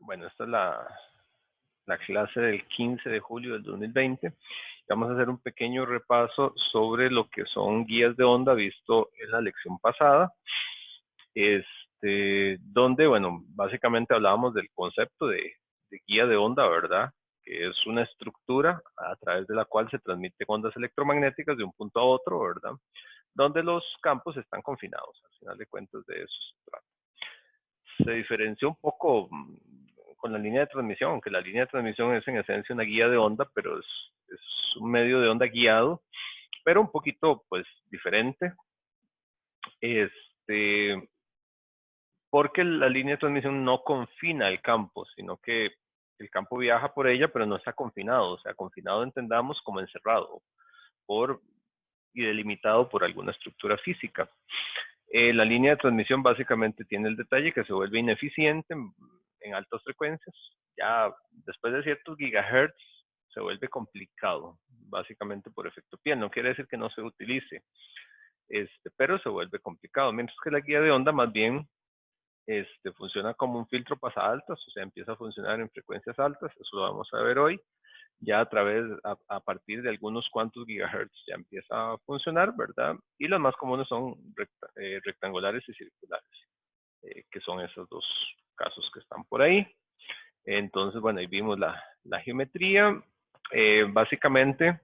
Bueno, esta es la clase del 15 de julio del 2020. Vamos a hacer un pequeño repaso sobre lo que son guías de onda visto en la lección pasada. Donde, bueno, básicamente hablábamos del concepto de guía de onda, ¿verdad? Que es una estructura a través de la cual se transmiten ondas electromagnéticas de un punto a otro, ¿verdad? Donde los campos están confinados. Al final de cuentas, de eso se trata. Se diferenció un poco con la línea de transmisión, aunque la línea de transmisión es en esencia una guía de onda, pero es un medio de onda guiado, pero un poquito pues diferente. Porque la línea de transmisión no confina el campo, sino que el campo viaja por ella, pero no está confinado. O sea, confinado entendamos como encerrado y delimitado por alguna estructura física. La línea de transmisión básicamente tiene el detalle que se vuelve ineficiente en altas frecuencias. Ya después de ciertos gigahertz se vuelve complicado, básicamente por efecto piel. No quiere decir que no se utilice, pero se vuelve complicado. Mientras que la guía de onda más bien funciona como un filtro pasaaltas, o sea, empieza a funcionar en frecuencias altas. Eso lo vamos a ver hoy. Ya a partir de algunos cuantos gigahertz ya empieza a funcionar, ¿verdad? Y las más comunes son rectangulares y circulares, que son esos dos casos que están por ahí. Entonces, bueno, ahí vimos la geometría. Básicamente,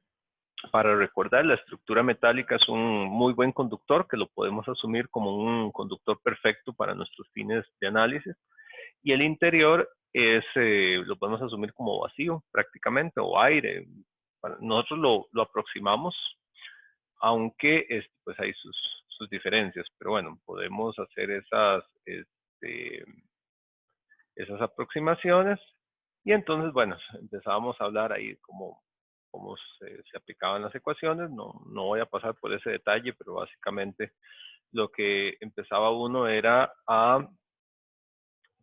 para recordar, la estructura metálica es un muy buen conductor que lo podemos asumir como un conductor perfecto para nuestros fines de análisis. Y el interior lo podemos asumir como vacío prácticamente, o aire. Nosotros lo aproximamos, aunque pues hay sus diferencias, pero bueno, podemos hacer esas aproximaciones. Y entonces, bueno, empezábamos a hablar ahí cómo se aplicaban las ecuaciones. No voy a pasar por ese detalle, pero básicamente lo que empezaba uno era a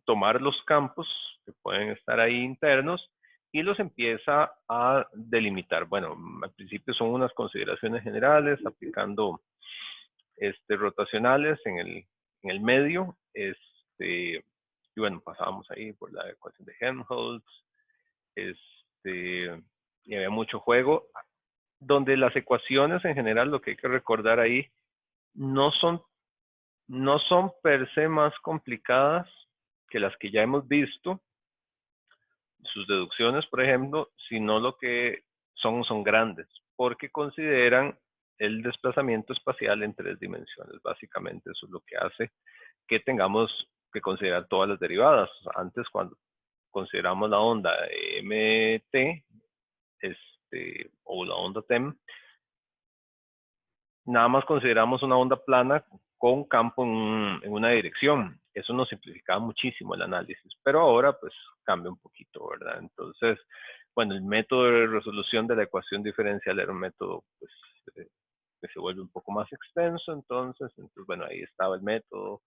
tomar los campos que pueden estar ahí internos y los empieza a delimitar. Bueno, al principio son unas consideraciones generales, aplicando rotacionales en el medio, y bueno, pasábamos ahí por la ecuación de Helmholtz, y había mucho juego, donde las ecuaciones en general, lo que hay que recordar ahí, no son per se más complicadas que las que ya hemos visto, sus deducciones, por ejemplo, sino lo que son grandes, porque consideran el desplazamiento espacial en 3 dimensiones. Básicamente eso es lo que hace que tengamos que considerar todas las derivadas. Antes, cuando consideramos la onda mt, o la onda TEM, nada más consideramos una onda plana con campo en una dirección. Eso nos simplificaba muchísimo el análisis, pero ahora pues cambia un poquito, ¿verdad? Entonces, bueno, el método de resolución de la ecuación diferencial era un método pues, que se vuelve un poco más extenso. Entonces bueno, ahí estaba el método,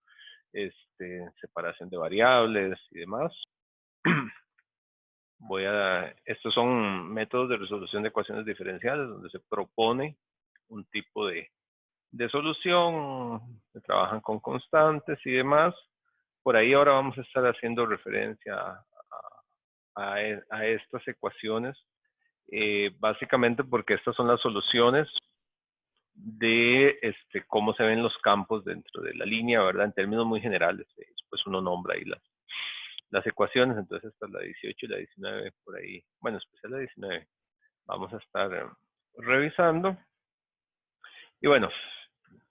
separación de variables y demás. Estos son métodos de resolución de ecuaciones diferenciales donde se propone un tipo de solución, se trabajan con constantes y demás. Por ahí ahora vamos a estar haciendo referencia a estas ecuaciones, básicamente porque estas son las soluciones de cómo se ven los campos dentro de la línea, ¿verdad? En términos muy generales, después uno nombra ahí las ecuaciones. Entonces esta es la 18 y la 19 por ahí, bueno, especial la 19, vamos a estar revisando. Y bueno,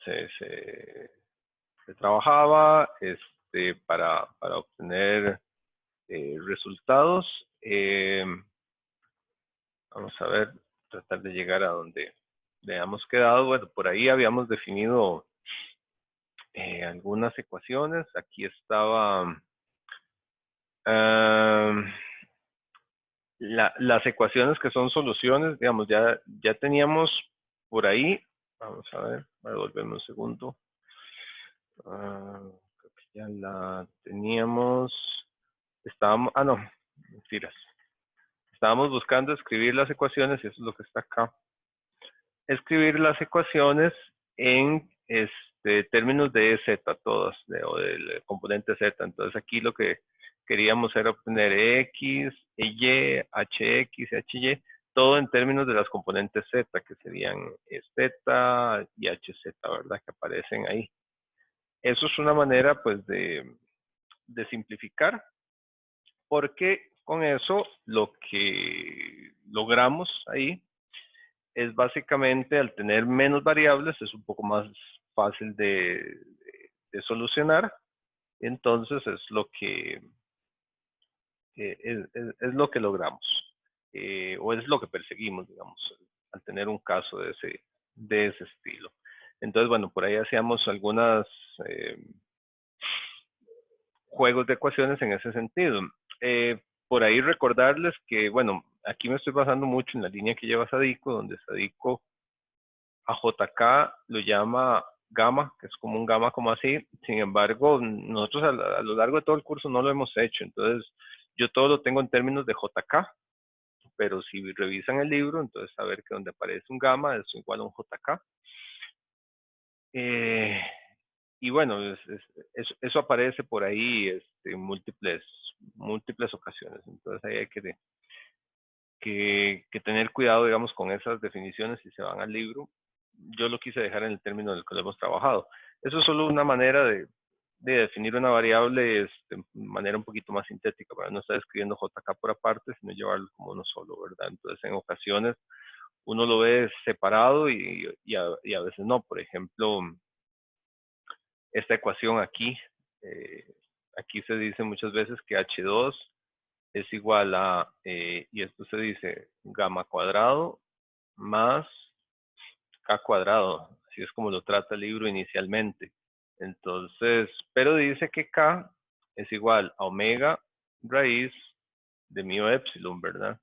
se trabajaba para obtener resultados. Vamos a ver, tratar de llegar a donde habíamos quedado. Bueno, por ahí habíamos definido algunas ecuaciones. Aquí estaba las ecuaciones que son soluciones, digamos, ya teníamos por ahí. Vamos a ver, volvemos un segundo. Creo que ya la teníamos. No, mentiras. Estábamos buscando escribir las ecuaciones, y eso es lo que está acá. Escribir las ecuaciones en términos de z, todas, o del componente z. Entonces aquí lo que queríamos era obtener X, Y, HX, HY, todo en términos de las componentes Z, que serían Z y HZ, ¿verdad? Que aparecen ahí. Eso es una manera, pues, de simplificar, porque con eso lo que logramos ahí es básicamente, al tener menos variables, es un poco más fácil de solucionar. Entonces es lo que es lo que logramos, o es lo que perseguimos, digamos, al tener un caso de ese estilo. Entonces, bueno, por ahí hacíamos algunas juegos de ecuaciones en ese sentido. Por ahí recordarles que, bueno, aquí me estoy basando mucho en la línea que lleva Sadico, donde Sadico a JK lo llama gamma, que es como un gamma como así. Sin embargo, nosotros a lo largo de todo el curso no lo hemos hecho. Entonces, yo todo lo tengo en términos de JK, pero si revisan el libro, entonces saber que donde aparece un gamma es igual a un JK. Y bueno, eso aparece por ahí en múltiples ocasiones. Entonces ahí hay que tener cuidado, digamos, con esas definiciones si se van al libro. Yo lo quise dejar en el término del que lo hemos trabajado. Eso es solo una manera de definir una variable de manera un poquito más sintética, para no estar escribiendo JK por aparte, sino llevarlo como uno solo, ¿verdad? Entonces, en ocasiones uno lo ve separado y a veces no. Por ejemplo, esta ecuación aquí, aquí se dice muchas veces que H2 es igual a, y esto se dice gamma cuadrado más K cuadrado, así es como lo trata el libro inicialmente. Entonces, pero dice que K es igual a omega raíz de mu epsilon, ¿verdad?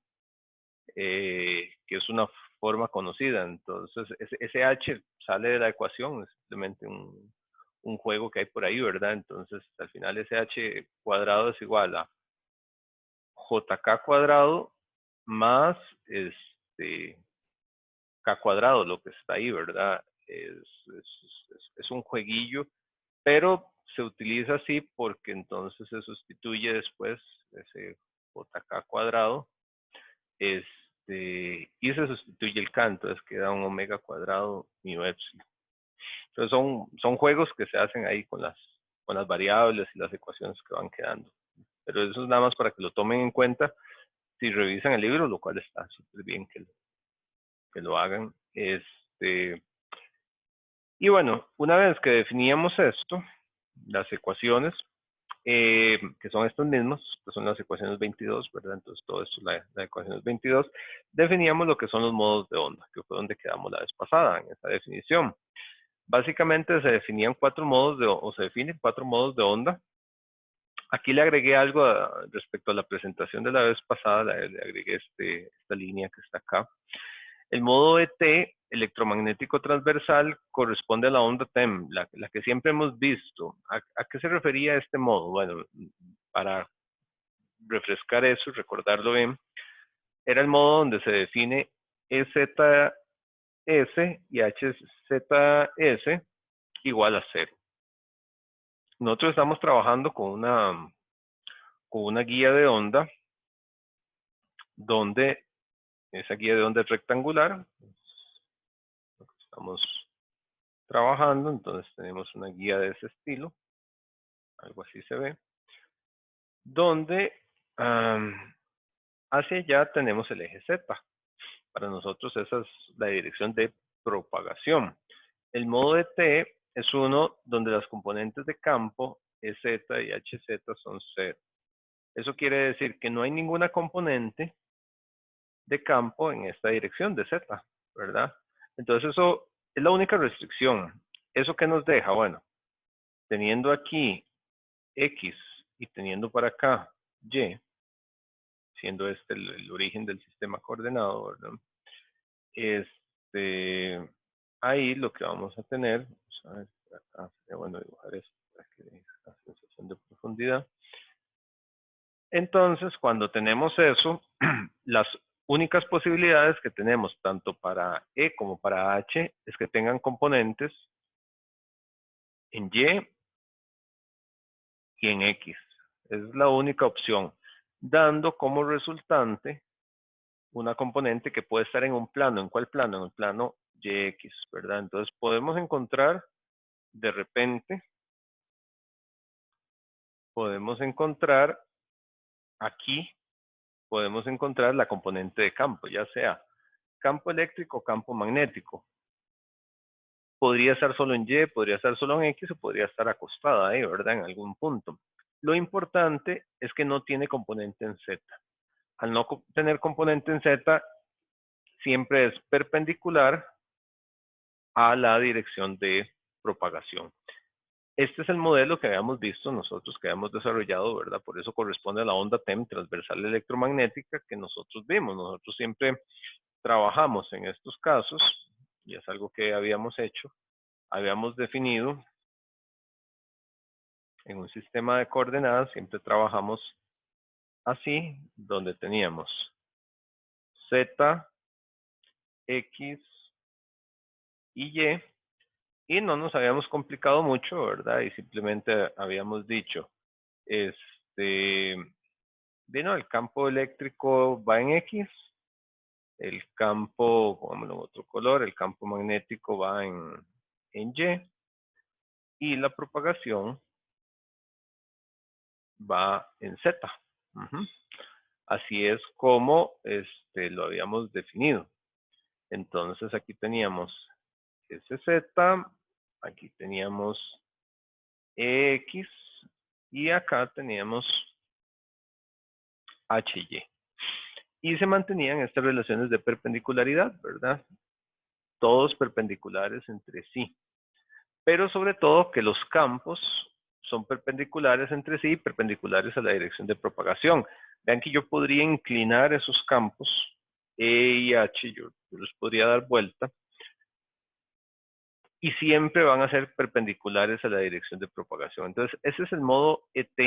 Que es una forma conocida. Entonces, ese H sale de la ecuación, es simplemente un juego que hay por ahí, ¿verdad? Entonces, al final ese H cuadrado es igual a JK cuadrado más K cuadrado, lo que está ahí, ¿verdad? Es un jueguillo, pero se utiliza así porque entonces se sustituye después ese JK cuadrado y se sustituye el K, entonces queda un omega cuadrado mu epsilon. Entonces son juegos que se hacen ahí con las variables y las ecuaciones que van quedando. Pero eso es nada más para que lo tomen en cuenta si revisan el libro, lo cual está súper bien que lo hagan. Y bueno, una vez que definíamos esto, las ecuaciones, que son estos mismos, que son las ecuaciones 22, ¿verdad? Entonces todo esto es la ecuación 22, definíamos lo que son los modos de onda, que fue donde quedamos la vez pasada en esta definición. Básicamente se definían o se definen 4 modos de onda. Aquí le agregué algo respecto a la presentación de la vez pasada, le agregué esta línea que está acá. El modo ET, electromagnético transversal, corresponde a la onda TEM, la que siempre hemos visto. ¿A qué se refería este modo? Bueno, para refrescar eso y recordarlo bien, era el modo donde se define EZS y HZS igual a 0. Nosotros estamos trabajando con una guía de onda donde esa guía de onda es rectangular. Lo que estamos trabajando, entonces tenemos una guía de ese estilo, algo así se ve, donde hacia allá tenemos el eje Z. Para nosotros esa es la dirección de propagación. El modo de T es uno donde las componentes de campo EZ y HZ son 0. Eso quiere decir que no hay ninguna componente de campo en esta dirección de Z, ¿verdad? Entonces eso es la única restricción. ¿Eso qué nos deja? Bueno, teniendo aquí X y teniendo para acá Y, siendo este el origen del sistema coordenado, ¿verdad? Ahí lo que vamos a tener, vamos a ver, acá sería bueno dibujar esto para que dé la sensación de profundidad. Entonces, cuando tenemos eso, las únicas posibilidades que tenemos tanto para E como para H es que tengan componentes en Y y en X. Es la única opción, dando como resultante una componente que puede estar en un plano. ¿En cuál plano? En el plano YX, ¿verdad? Entonces podemos encontrar, de repente, podemos encontrar aquí, podemos encontrar la componente de campo, ya sea campo eléctrico o campo magnético. Podría estar solo en Y, podría estar solo en X o podría estar acostada ahí, ¿verdad? En algún punto. Lo importante es que no tiene componente en Z. Al no tener componente en Z, siempre es perpendicular a la dirección de propagación. Este es el modelo que habíamos visto nosotros, que habíamos desarrollado, ¿verdad? Por eso corresponde a la onda TEM transversal electromagnética que nosotros vimos. Nosotros siempre trabajamos en estos casos, y es algo que habíamos hecho, habíamos definido en un sistema de coordenadas, siempre trabajamos así, donde teníamos Z, X y Y, y no nos habíamos complicado mucho, ¿verdad? Y simplemente habíamos dicho, vino el campo eléctrico va en X, el campo, pongámoslo en otro color, el campo magnético va en Y la propagación va en Z. Así es como lo habíamos definido. Entonces aquí teníamos SZ, aquí teníamos X y acá teníamos HY. Y se mantenían estas relaciones de perpendicularidad, ¿verdad? Todos perpendiculares entre sí. Pero sobre todo que los campos son perpendiculares entre sí, perpendiculares a la dirección de propagación. Vean que yo podría inclinar esos campos E y H, yo los podría dar vuelta, y siempre van a ser perpendiculares a la dirección de propagación. Entonces, ese es el modo ET,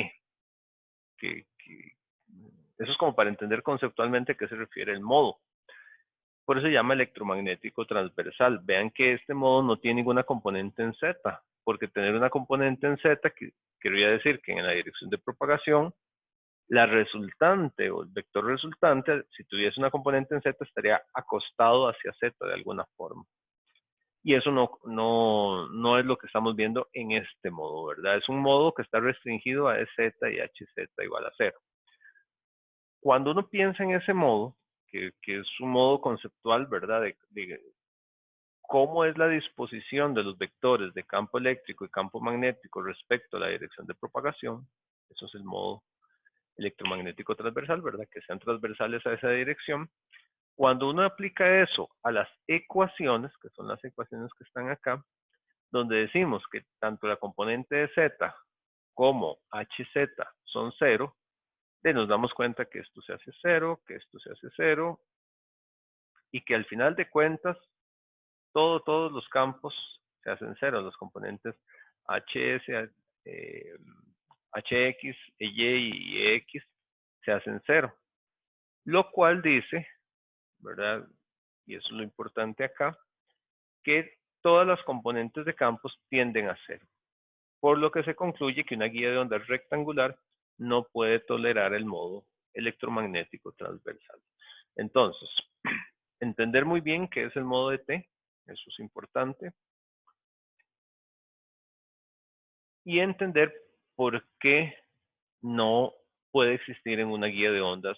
eso es como para entender conceptualmente a qué se refiere el modo. Por eso se llama electromagnético transversal. Vean que este modo no tiene ninguna componente en Z, porque tener una componente en Z querría decir que en la dirección de propagación, la resultante o el vector resultante, si tuviese una componente en Z, estaría acostado hacia Z de alguna forma. Y eso no es lo que estamos viendo en este modo, ¿verdad? Es un modo que está restringido a EZ y HZ igual a 0. Cuando uno piensa en ese modo, que es un modo conceptual, ¿verdad? De cómo es la disposición de los vectores de campo eléctrico y campo magnético respecto a la dirección de propagación, eso es el modo electromagnético transversal, ¿verdad? Que sean transversales a esa dirección. Cuando uno aplica eso a las ecuaciones, que son las ecuaciones que están acá, donde decimos que tanto la componente de Z como HZ son 0, nos damos cuenta que esto se hace 0, que esto se hace 0, y que al final de cuentas, todos los campos se hacen 0, los componentes HS, HX, EY y EX se hacen 0, lo cual dice, ¿verdad? Y eso es lo importante acá, que todas las componentes de campos tienden a 0, por lo que se concluye que una guía de onda rectangular no puede tolerar el modo electromagnético transversal. Entonces, entender muy bien qué es el modo de T, eso es importante, y entender por qué no puede existir en una guía de ondas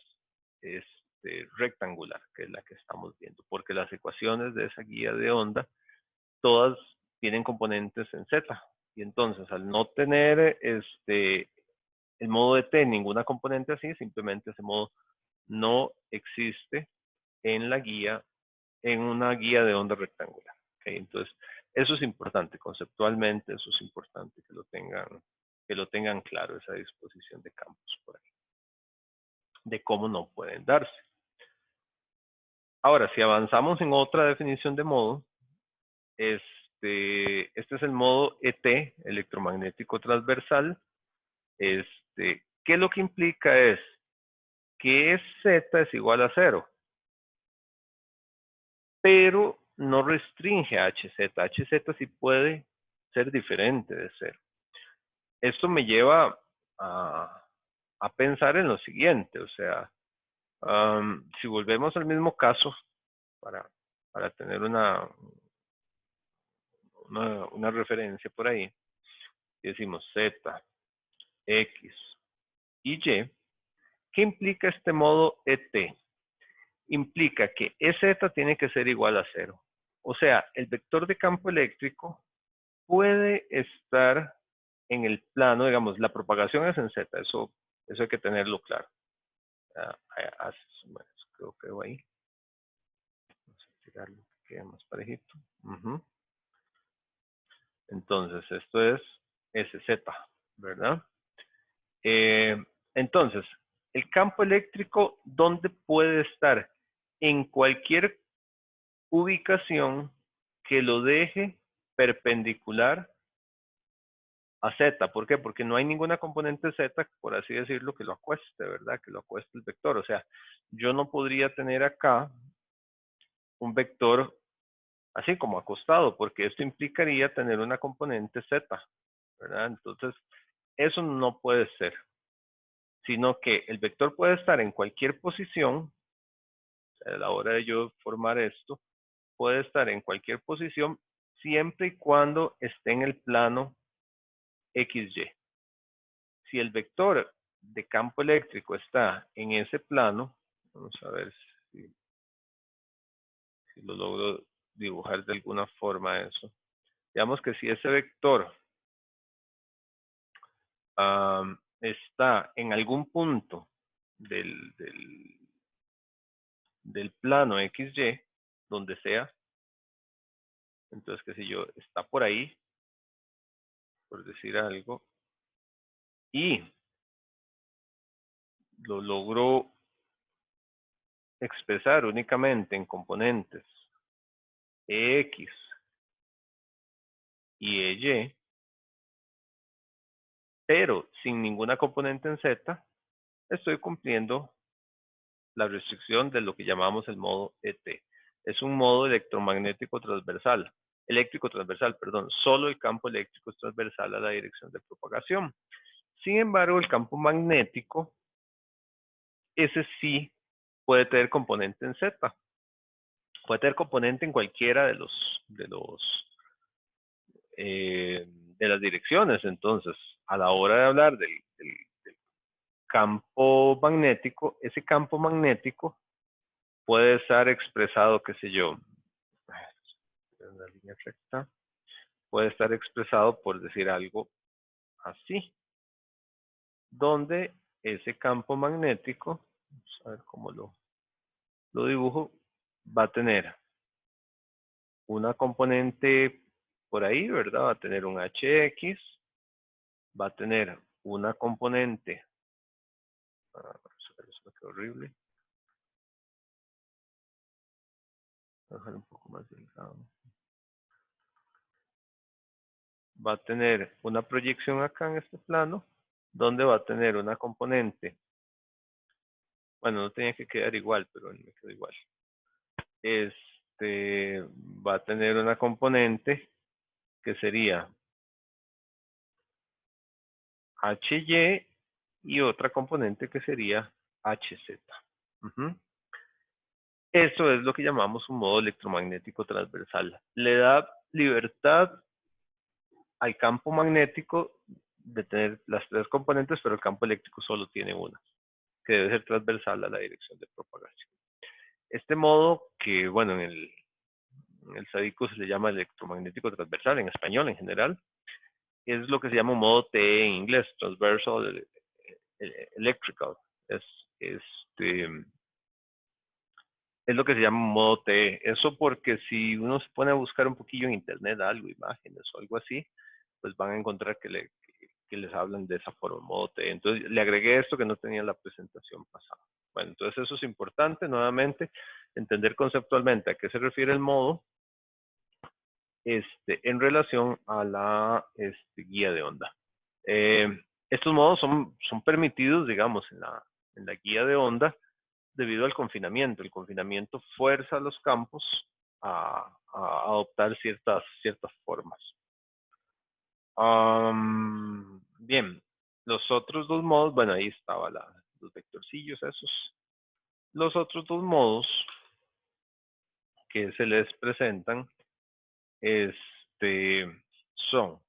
rectangular, que es la que estamos viendo, porque las ecuaciones de esa guía de onda todas tienen componentes en Z, y entonces al no tener el modo de T ninguna componente así, simplemente ese modo no existe en la guía, en una guía de onda rectangular. ¿Okay? Entonces, eso es importante, conceptualmente, eso es importante que lo tengan claro, esa disposición de campos por ahí, de cómo no pueden darse. Ahora, si avanzamos en otra definición de modo, este es el modo ET, electromagnético transversal. ¿Qué lo que implica es que Z es igual a 0, pero no restringe a HZ. HZ sí puede ser diferente de 0. Esto me lleva a pensar en lo siguiente, o sea, si volvemos al mismo caso, para tener una referencia por ahí, y decimos Z, X y Y, ¿qué implica este modo ET? Implica que EZ tiene que ser igual a 0. O sea, el vector de campo eléctrico puede estar en el plano, digamos, la propagación es en Z, eso hay que tenerlo claro. Bueno, creo que va ahí. Vamos a tirarlo que quede más parejito. Entonces, esto es SZ, ¿verdad? Entonces, el campo eléctrico, ¿dónde puede estar? En cualquier ubicación que lo deje perpendicular a Z. ¿Por qué? Porque no hay ninguna componente Z, por así decirlo, que lo acueste, ¿verdad? Que lo acueste el vector. O sea, yo no podría tener acá un vector así como acostado, porque esto implicaría tener una componente Z, ¿verdad? Entonces, eso no puede ser, sino que el vector puede estar en cualquier posición. A la hora de yo formar esto, puede estar en cualquier posición siempre y cuando esté en el plano XY. Si el vector de campo eléctrico está en ese plano, vamos a ver si lo logro dibujar de alguna forma eso. Digamos que si ese vector está en algún punto del plano XY, donde sea, entonces, qué sé yo, está por ahí, por decir algo, y lo logro expresar únicamente en componentes X y Y, pero sin ninguna componente en Z, estoy cumpliendo la restricción de lo que llamamos el modo ET. Es un modo electromagnético transversal, eléctrico transversal, perdón, solo el campo eléctrico es transversal a la dirección de propagación. Sin embargo, el campo magnético, ese sí puede tener componente en Z. Puede tener componente en cualquiera de las direcciones. Entonces, a la hora de hablar del campo magnético, ese campo magnético puede estar expresado, qué sé yo, una línea recta, puede estar expresado por decir algo así, donde ese campo magnético, vamos a ver cómo lo dibujo, va a tener una componente por ahí, ¿verdad? Va a tener un HX, va a tener una componente, eso qué horrible, voy a dejar un poco más delgado. Va a tener una proyección acá en este plano, donde va a tener una componente, bueno, no tenía que quedar igual, pero me quedó igual. Va a tener una componente que sería HY y otra componente que sería HZ. Eso es lo que llamamos un modo electromagnético transversal. Le da libertad al campo magnético de tener las tres componentes, pero el campo eléctrico solo tiene una, que debe ser transversal a la dirección de propagación. Este modo, que bueno, en el SADICO se le llama electromagnético transversal, en español en general, es lo que se llama un modo TE en inglés, Transversal Electrical. Es lo que se llama un modo TE. Eso porque si uno se pone a buscar un poquillo en internet algo, imágenes o algo así, pues van a encontrar que les hablan de esa forma, modo TE. Entonces le agregué esto que no tenía en la presentación pasada. Bueno, entonces eso es importante, nuevamente, entender conceptualmente a qué se refiere el modo en relación a la guía de onda. Estos modos son permitidos, digamos, en la guía de onda debido al confinamiento. El confinamiento fuerza a los campos a adoptar ciertas formas. Bien, Los otros dos modos, bueno, ahí estaba los vectorcillos esos. Los otros dos modos que se les presentan son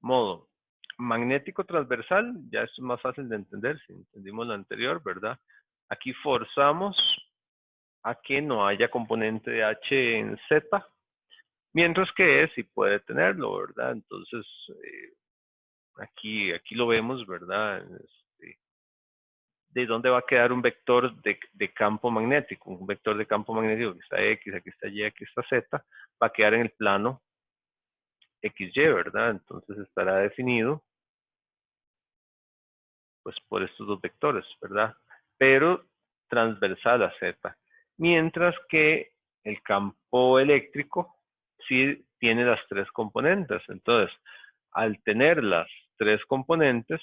modo magnético transversal, ya esto es más fácil de entender si entendimos lo anterior, ¿verdad? Aquí forzamos a que no haya componente de H en Z, mientras que E sí puede tenerlo, ¿verdad? Entonces, aquí lo vemos, ¿verdad? ¿De dónde va a quedar un vector de campo magnético? Un vector de campo magnético, aquí está X, aquí está Y, aquí está Z, va a quedar en el plano XY, ¿verdad? Entonces estará definido pues por estos dos vectores, ¿verdad? Pero transversal a Z. Mientras que el campo eléctrico sí tiene las tres componentes. Entonces, al tener las tres componentes,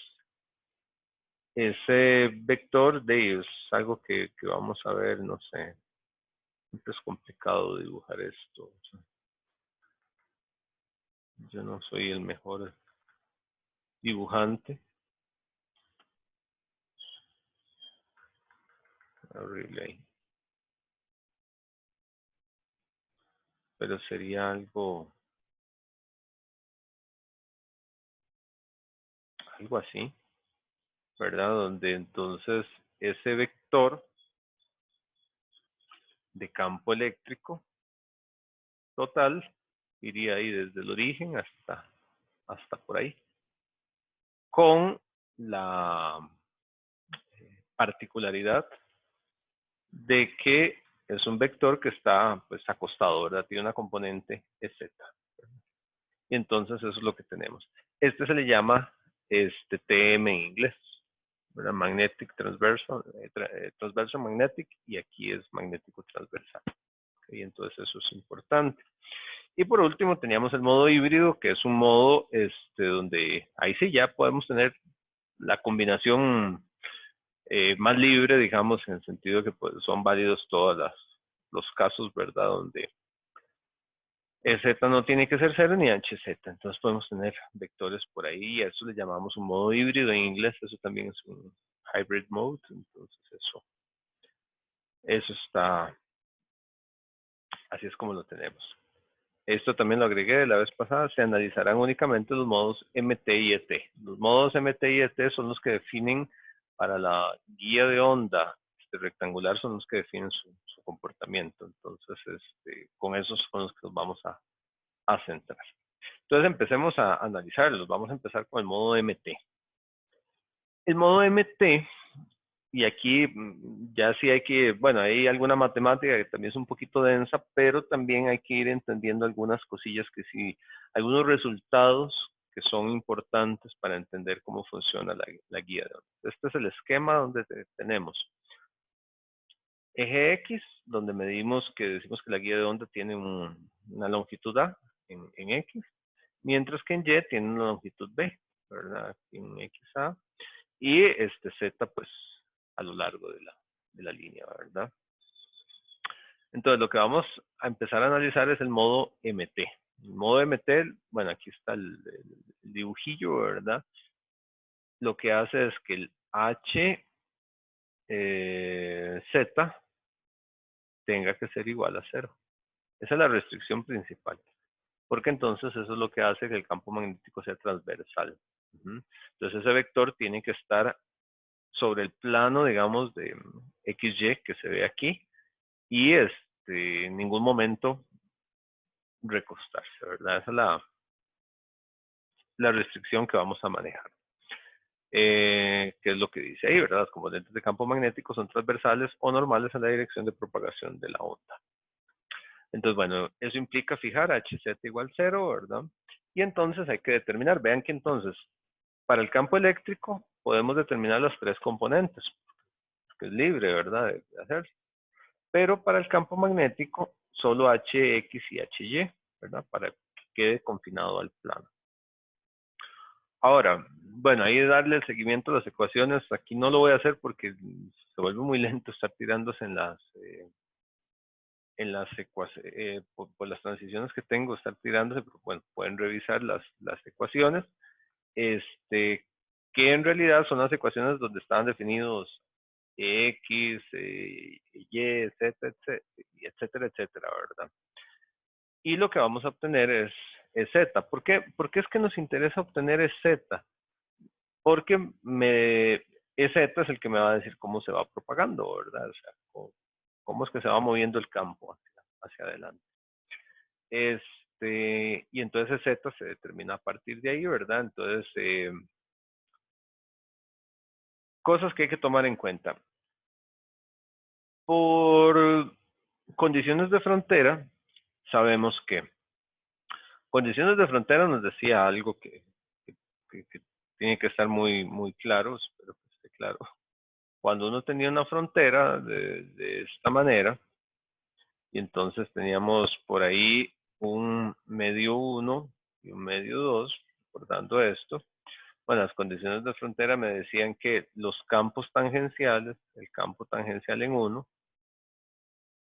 ese vector de ellos, algo que vamos a ver, no sé, es complicado dibujar esto. Yo no soy el mejor dibujante. Horrible ahí. Pero sería algo así, ¿verdad? Donde entonces ese vector de campo eléctrico total iría ahí desde el origen hasta por ahí, con la particularidad de que es un vector que está pues acostado, ¿verdad? Tiene una componente z. Y entonces eso es lo que tenemos. Este se le llama TM en inglés, ¿verdad? Magnetic Transversal, Transversal Magnetic, y aquí es magnético transversal. Y entonces eso es importante. Y por último teníamos el modo híbrido, que es un modo donde ahí sí ya podemos tener la combinación más libre, digamos, en el sentido que pues, son válidos todos los casos, ¿verdad? Donde Z no tiene que ser 0 ni HZ, entonces podemos tener vectores por ahí, y a eso le llamamos un modo híbrido en inglés, eso también es un hybrid mode, entonces eso está, así es como lo tenemos. Esto también lo agregué de la vez pasada, se analizarán únicamente los modos MT y ET. Los modos MT y ET son los que definen para la guía de onda rectangular, son los que definen su comportamiento. Entonces, con esos son los que nos vamos a centrar. Entonces, empecemos a analizarlos. Vamos a empezar con el modo MT. El modo MT, y aquí ya sí hay que, bueno, hay alguna matemática que también es un poquito densa, pero también hay que ir entendiendo algunas cosillas que sí, algunos resultados que son importantes para entender cómo funciona la guía de ondas. Este es el esquema donde tenemos eje X, donde medimos que decimos que la guía de onda tiene una longitud A en X, mientras que en Y tiene una longitud B, ¿verdad? En XA, y Z, pues, a lo largo de la línea, ¿verdad? Entonces, lo que vamos a empezar a analizar es el modo MT. El modo MT, bueno, aquí está el dibujillo, ¿verdad? Lo que hace es que el Z tenga que ser igual a 0. Esa es la restricción principal, porque entonces eso es lo que hace que el campo magnético sea transversal. Entonces, ese vector tiene que estar sobre el plano, digamos, de XY que se ve aquí, y en ningún momento recostarse, ¿verdad? Esa es la restricción que vamos a manejar. ¿Qué es lo que dice ahí, verdad? Los componentes de campo magnético son transversales o normales en la dirección de propagación de la onda. Entonces, bueno, eso implica fijar HZ igual 0, ¿verdad? Y entonces hay que determinar, vean que entonces, para el campo eléctrico podemos determinar las tres componentes, que es libre, ¿verdad? De hacerlo. Pero para el campo magnético, solo HX y HY, ¿verdad? Para que quede confinado al plano. Ahora, bueno, ahí darle el seguimiento a las ecuaciones, aquí no lo voy a hacer porque se vuelve muy lento estar tirándose en las ecuaciones, por las transiciones que tengo, estar tirándose, pero bueno, pueden revisar las ecuaciones. que en realidad son las ecuaciones donde estaban definidos X, Y, Z, etcétera, etcétera, ¿verdad? Y lo que vamos a obtener es Z. ¿Por qué? Porque es que nos interesa obtener es Z. Porque Z es el que me va a decir cómo se va propagando, ¿verdad? O sea, cómo es que se va moviendo el campo hacia adelante. Y entonces Z se determina a partir de ahí, ¿verdad? Entonces, cosas que hay que tomar en cuenta. Por condiciones de frontera, sabemos que condiciones de frontera nos decía algo que tiene que estar muy claro, espero que esté claro. Cuando uno tenía una frontera de esta manera, y entonces teníamos por ahí un medio 1 y un medio 2, recordando esto. Bueno, las condiciones de frontera me decían que los campos tangenciales, el campo tangencial en 1,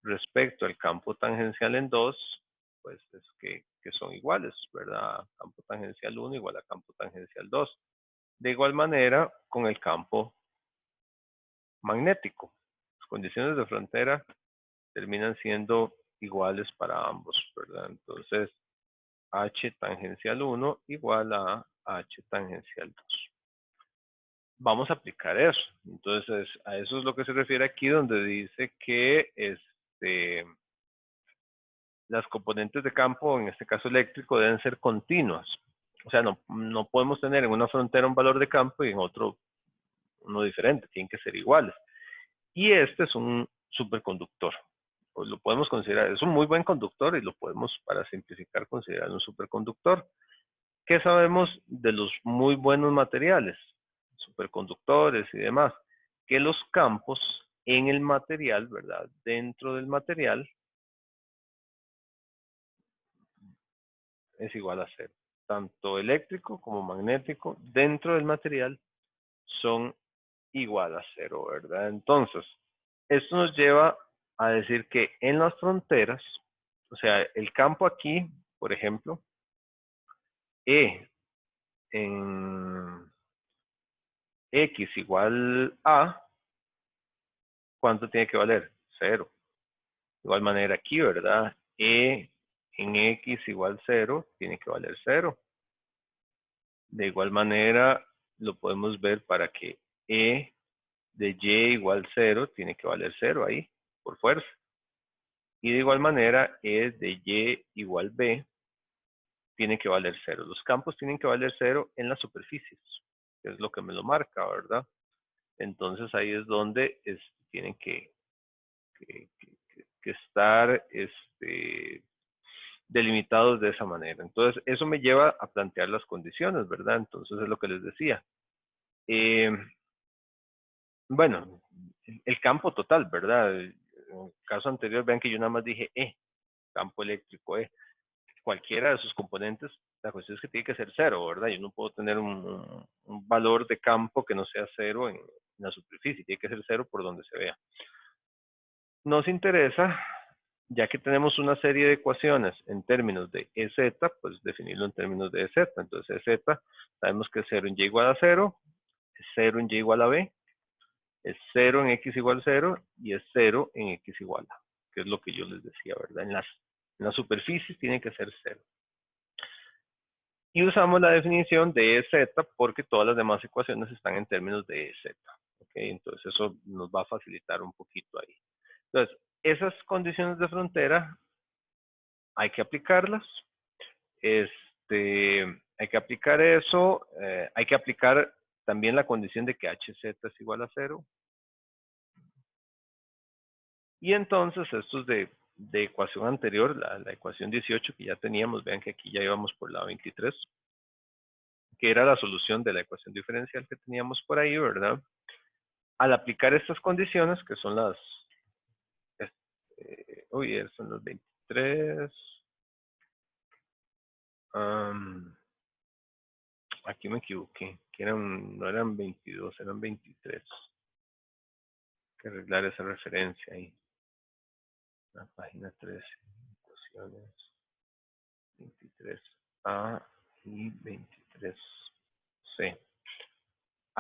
respecto al campo tangencial en 2, pues es que son iguales, ¿verdad? Campo tangencial 1 igual a campo tangencial 2. De igual manera, con el campo magnético. Las condiciones de frontera terminan siendo iguales para ambos, ¿verdad? Entonces, H tangencial 1 igual a H tangencial 2. Vamos a aplicar eso. Entonces, a eso es lo que se refiere aquí, donde dice que las componentes de campo, en este caso eléctrico, deben ser continuas. O sea, no podemos tener en una frontera un valor de campo y en otro uno diferente, tienen que ser iguales. Y este es un superconductor. Pues lo podemos considerar, es un muy buen conductor y lo podemos, para simplificar, considerar un superconductor. ¿Qué sabemos de los muy buenos materiales, superconductores y demás? Que los campos en el material, ¿verdad? Dentro del material es igual a cero. Tanto eléctrico como magnético dentro del material son igual a cero, ¿verdad? Entonces, esto nos lleva a decir que en las fronteras, o sea, el campo aquí, por ejemplo, E en X igual a, ¿cuánto tiene que valer? Cero. De igual manera aquí, ¿verdad? E en X igual cero, tiene que valer cero. De igual manera, lo podemos ver para que E de Y igual cero, tiene que valer cero ahí, por fuerza. Y de igual manera, E de Y igual B, tiene que valer cero. Los campos tienen que valer cero en las superficies, que es lo que me lo marca, ¿verdad? Entonces ahí es donde tienen que estar delimitados de esa manera. Entonces, eso me lleva a plantear las condiciones, ¿verdad? Entonces, es lo que les decía. Bueno, el campo total, ¿verdad? En el caso anterior, vean que yo nada más dije campo eléctrico cualquiera de sus componentes, la cuestión es que tiene que ser cero, ¿verdad? Yo no puedo tener un valor de campo que no sea cero en la superficie, tiene que ser cero por donde se vea. Nos interesa, ya que tenemos una serie de ecuaciones en términos de EZ, pues definirlo en términos de EZ. Entonces, EZ, sabemos que es 0 en Y igual a 0, es 0 en Y igual a B, es 0 en X igual a 0 y es 0 en X igual a, que es lo que yo les decía, ¿verdad? En las superficies tiene que ser 0. Y usamos la definición de EZ porque todas las demás ecuaciones están en términos de EZ. ¿Okay? Entonces eso nos va a facilitar un poquito ahí. Entonces, esas condiciones de frontera hay que aplicarlas. Hay que aplicar eso. Hay que aplicar también la condición de que HZ es igual a 0. Y entonces, esto es de ecuación anterior, la ecuación 18 que ya teníamos. Vean que aquí ya íbamos por la 23. Que era la solución de la ecuación diferencial que teníamos por ahí, ¿verdad? Al aplicar estas condiciones, que son las, son los 23, aquí me equivoqué, que no eran 22, eran 23. Hay que arreglar esa referencia ahí. La página 13, ecuaciones 23A y 23C.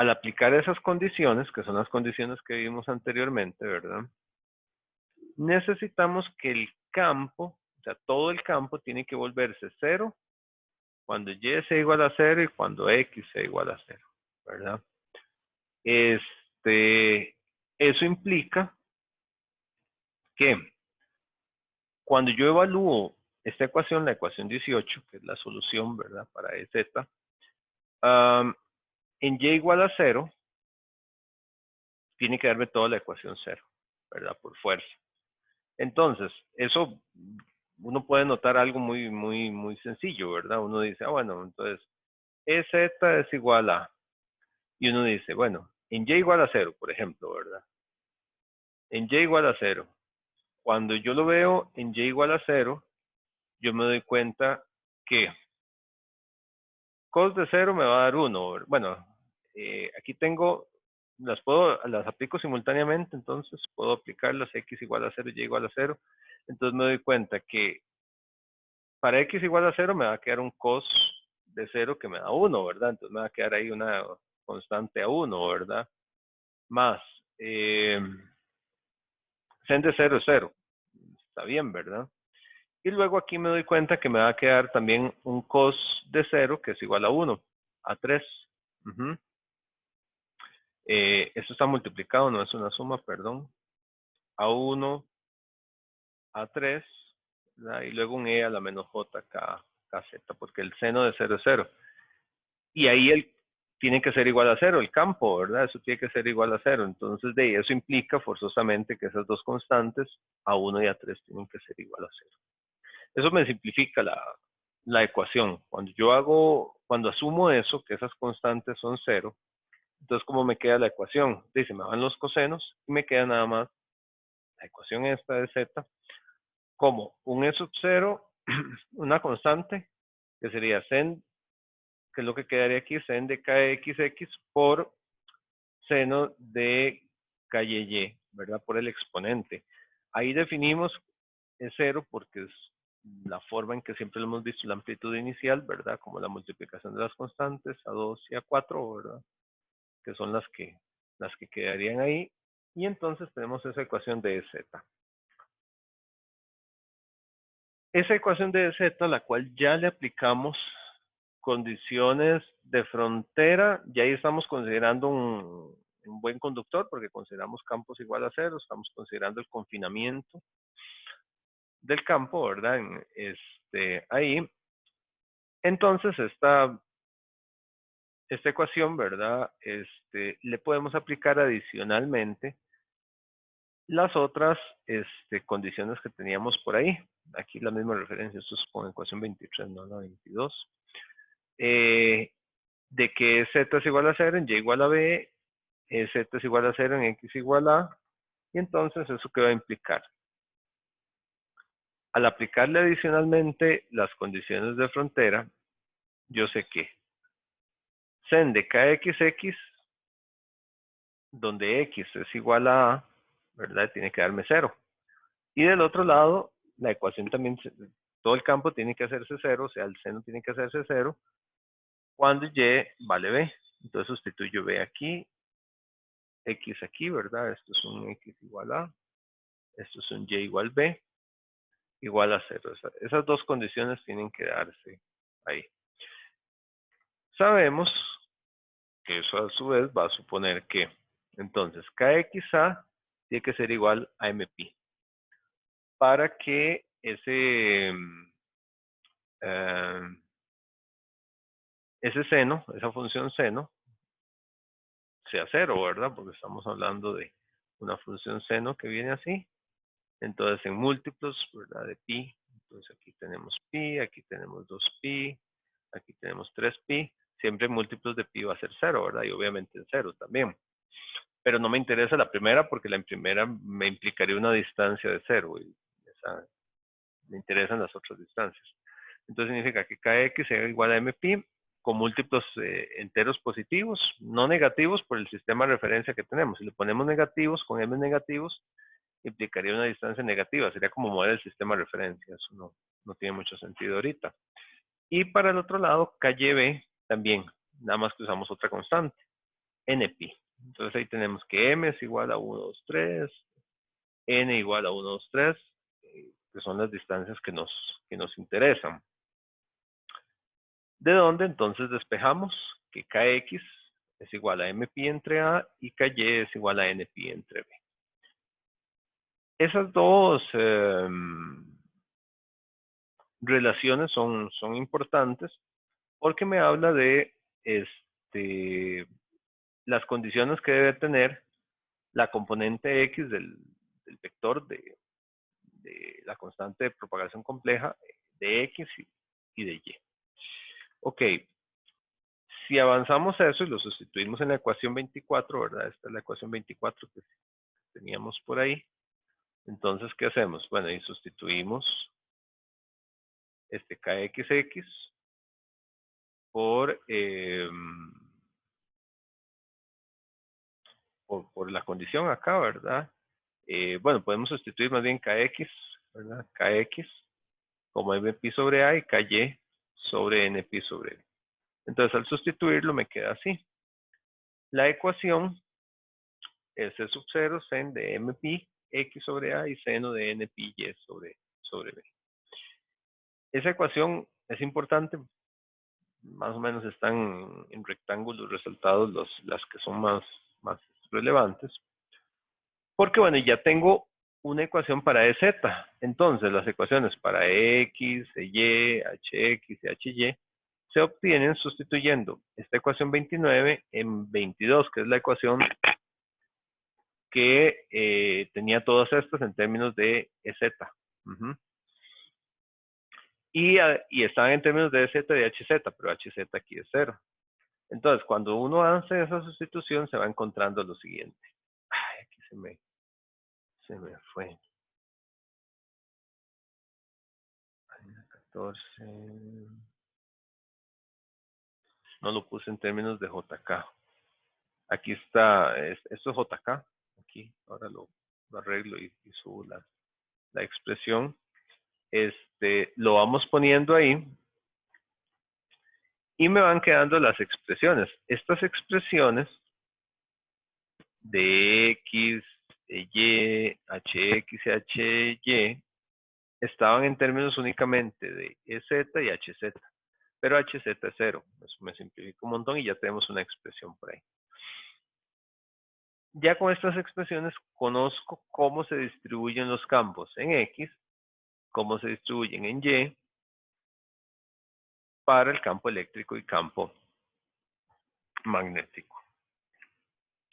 al aplicar esas condiciones, que son las condiciones que vimos anteriormente, ¿verdad? Necesitamos que el campo, o sea, todo el campo tiene que volverse 0 cuando y sea igual a 0 y cuando x sea igual a 0, ¿verdad? Eso implica que cuando yo evalúo esta ecuación, la ecuación 18, que es la solución, ¿verdad? Para EZ, en y igual a 0, tiene que darme toda la ecuación 0, ¿verdad? Por fuerza. Entonces, eso uno puede notar algo muy sencillo, ¿verdad? Uno dice, bueno, entonces, EZ es igual a, y uno dice, bueno, en y igual a 0, por ejemplo, ¿verdad? En y igual a 0, cuando yo lo veo en y igual a 0, yo me doy cuenta que cos de 0 me va a dar 1. Bueno, aquí tengo, las aplico simultáneamente, entonces puedo aplicarlas x igual a 0, y igual a 0. Entonces me doy cuenta que para x igual a 0 me va a quedar un cos de 0 que me da 1, ¿verdad? Entonces me va a quedar ahí una constante a 1, ¿verdad? Más sen de 0 es 0. Está bien, ¿verdad? Y luego aquí me doy cuenta que me va a quedar también un cos de 0 que es igual a 1, a 3. Esto está multiplicado, no es una suma, perdón. A 1, a 3, ¿verdad? Y luego un e a la menos j, k, kz, porque el seno de 0 es 0. Y ahí tiene que ser igual a 0, el campo, ¿verdad? Eso tiene que ser igual a 0. Entonces, eso implica forzosamente que esas dos constantes, a 1 y a 3, tienen que ser igual a 0. Eso me simplifica la ecuación. Cuando asumo eso, que esas constantes son 0, entonces, ¿cómo me queda la ecuación? Dice, me van los cosenos y me queda nada más la ecuación esta de z como un e sub 0, una constante, que sería sen, que es lo que quedaría aquí, sen de kxx por seno de ky, ¿verdad? Por el exponente. Ahí definimos es 0 porque es la forma en que siempre lo hemos visto, la amplitud inicial, ¿verdad? Como la multiplicación de las constantes, a 2 y a 4, ¿verdad? Que son las que quedarían ahí. Y entonces tenemos esa ecuación de z. Esa ecuación de z, la cual ya le aplicamos condiciones de frontera, ya ahí estamos considerando un buen conductor, porque consideramos campos igual a 0, estamos considerando el confinamiento del campo, ¿verdad? Ahí. Entonces, esta ecuación, ¿verdad? Le podemos aplicar adicionalmente las otras condiciones que teníamos por ahí. Aquí la misma referencia, esto es con ecuación 23, no la 22. De que z es igual a 0 en y igual a b, z es igual a 0 en x igual a, y entonces eso que va a implicar. Al aplicarle adicionalmente las condiciones de frontera, yo sé que sen de kxx, donde x es igual a, ¿verdad? Tiene que darme 0. Y del otro lado, la ecuación también, todo el campo tiene que hacerse 0, o sea, el seno tiene que hacerse 0, cuando y vale b. Entonces sustituyo b aquí, x aquí, ¿verdad? Esto es un x igual a, esto es un y igual b, igual a 0. Esas dos condiciones tienen que darse ahí. Sabemos que eso a su vez va a suponer que, entonces, kxa tiene que ser igual a mpi. Para que ese seno, esa función seno, sea 0, ¿verdad? Porque estamos hablando de una función seno que viene así. Entonces, en múltiplos, ¿verdad? De pi. Entonces, aquí tenemos pi, aquí tenemos 2pi, aquí tenemos 3pi. Siempre múltiplos de pi va a ser 0, ¿verdad? Y obviamente en 0 también. Pero no me interesa la primera porque la primera me implicaría una distancia de 0. Y me interesan las otras distancias. Entonces significa que kx sea igual a mpi con múltiplos enteros positivos, no negativos por el sistema de referencia que tenemos. Si le ponemos negativos con m negativos, implicaría una distancia negativa. Sería como mover el sistema de referencia. Eso no tiene mucho sentido ahorita. Y para el otro lado, KYB también, nada más que usamos otra constante. NP. Entonces ahí tenemos que M es igual a 1, 2, 3, N igual a 1, 2, 3, que son las distancias que nos interesan. ¿De dónde entonces despejamos? Que Kx es igual a MP entre A y Ky es igual a NP entre B. Esas dos relaciones son importantes porque me habla de las condiciones que debe tener la componente X del vector de la constante de propagación compleja de X y de Y. Ok, si avanzamos a eso y lo sustituimos en la ecuación 24, ¿verdad? Esta es la ecuación 24 que teníamos por ahí. Entonces, ¿qué hacemos? Bueno, y sustituimos este KXX por, por la condición acá, ¿verdad? Bueno, podemos sustituir más bien KX, ¿verdad? KX como MP sobre A y KY sobre NP sobre B. Entonces, al sustituirlo me queda así. La ecuación es C sub 0 sen de MP X sobre A y seno de NP Y sobre B. Esa ecuación es importante, más o menos están en rectángulos resaltados las que son más relevantes, porque bueno, ya tengo una ecuación para EZ, entonces las ecuaciones para X, Y, HX y HY se obtienen sustituyendo esta ecuación 29 en 22, que es la ecuación que tenía todas estas en términos de EZ. Y estaban en términos de EZ y de HZ, pero HZ aquí es 0. Entonces, cuando uno hace esa sustitución, se va encontrando lo siguiente. Ay, aquí se me fue. 14. No lo puse en términos de JK. Aquí está, esto es JK. Aquí, ahora lo arreglo y subo la expresión. Lo vamos poniendo ahí. Y me van quedando las expresiones. Estas expresiones de X, de Y, HX y HY estaban en términos únicamente de EZ y HZ. Pero HZ es 0. Eso me simplifica un montón y ya tenemos una expresión por ahí. Ya con estas expresiones conozco cómo se distribuyen los campos en X, cómo se distribuyen en Y, para el campo eléctrico y campo magnético.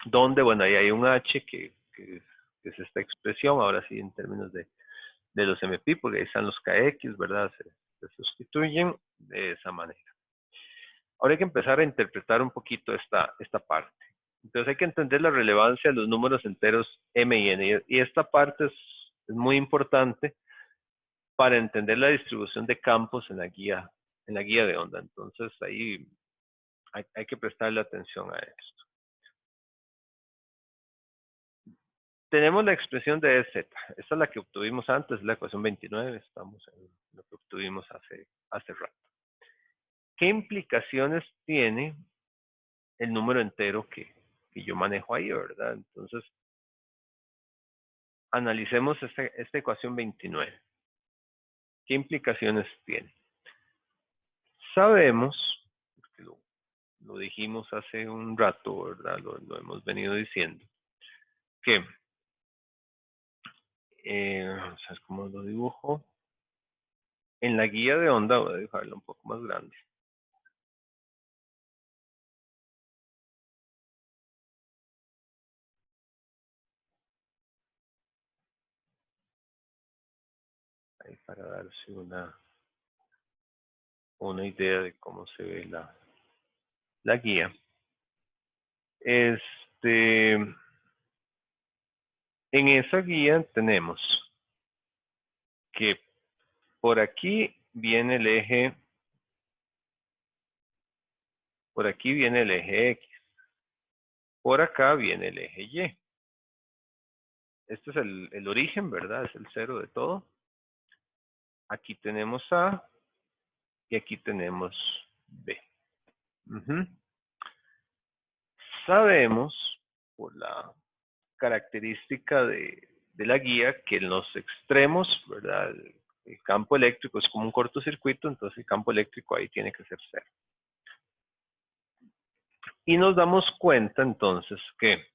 Donde, bueno, ahí hay un H que es esta expresión, ahora sí en términos de los MP, porque ahí están los KX, ¿verdad? Se sustituyen de esa manera. Ahora hay que empezar a interpretar un poquito esta parte. Entonces hay que entender la relevancia de los números enteros M y N. Y esta parte es muy importante para entender la distribución de campos en la guía de onda. Entonces ahí hay que prestarle atención a esto. Tenemos la expresión de EZ. Esta es la que obtuvimos antes, la ecuación 29. Estamos en lo que obtuvimos hace rato. ¿Qué implicaciones tiene el número entero que yo manejo ahí, verdad? Entonces, analicemos esta ecuación 29. ¿Qué implicaciones tiene? Sabemos, porque lo dijimos hace un rato, ¿verdad? Lo hemos venido diciendo, que, ¿sabes cómo lo dibujo? En la guía de onda, voy a dejarlo un poco más grande. Ahí para darse una idea de cómo se ve la guía. En esa guía tenemos que por aquí viene el eje, X. Por acá viene el eje Y. Este es el origen, ¿verdad? Es el cero de todo. Aquí tenemos A y aquí tenemos B. sabemos por la característica de la guía que en los extremos, ¿verdad? El campo eléctrico es como un cortocircuito, entonces el campo eléctrico ahí tiene que ser cero. Y nos damos cuenta entonces que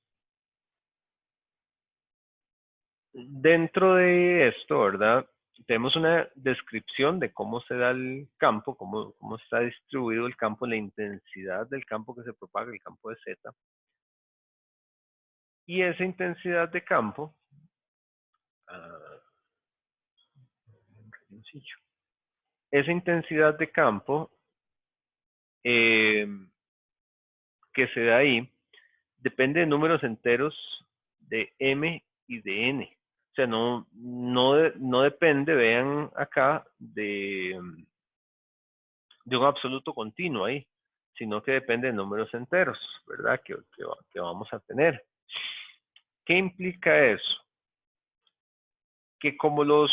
dentro de esto, ¿verdad? Tenemos una descripción de cómo se da el campo, cómo está distribuido el campo, la intensidad del campo que se propaga, el campo de Z. Y esa intensidad de campo, esa intensidad de campo que se da ahí, depende de números enteros de M y de N. O sea, no depende, vean acá, de un absoluto continuo ahí, sino que depende de números enteros, ¿verdad? Que vamos a tener. ¿Qué implica eso? Que como los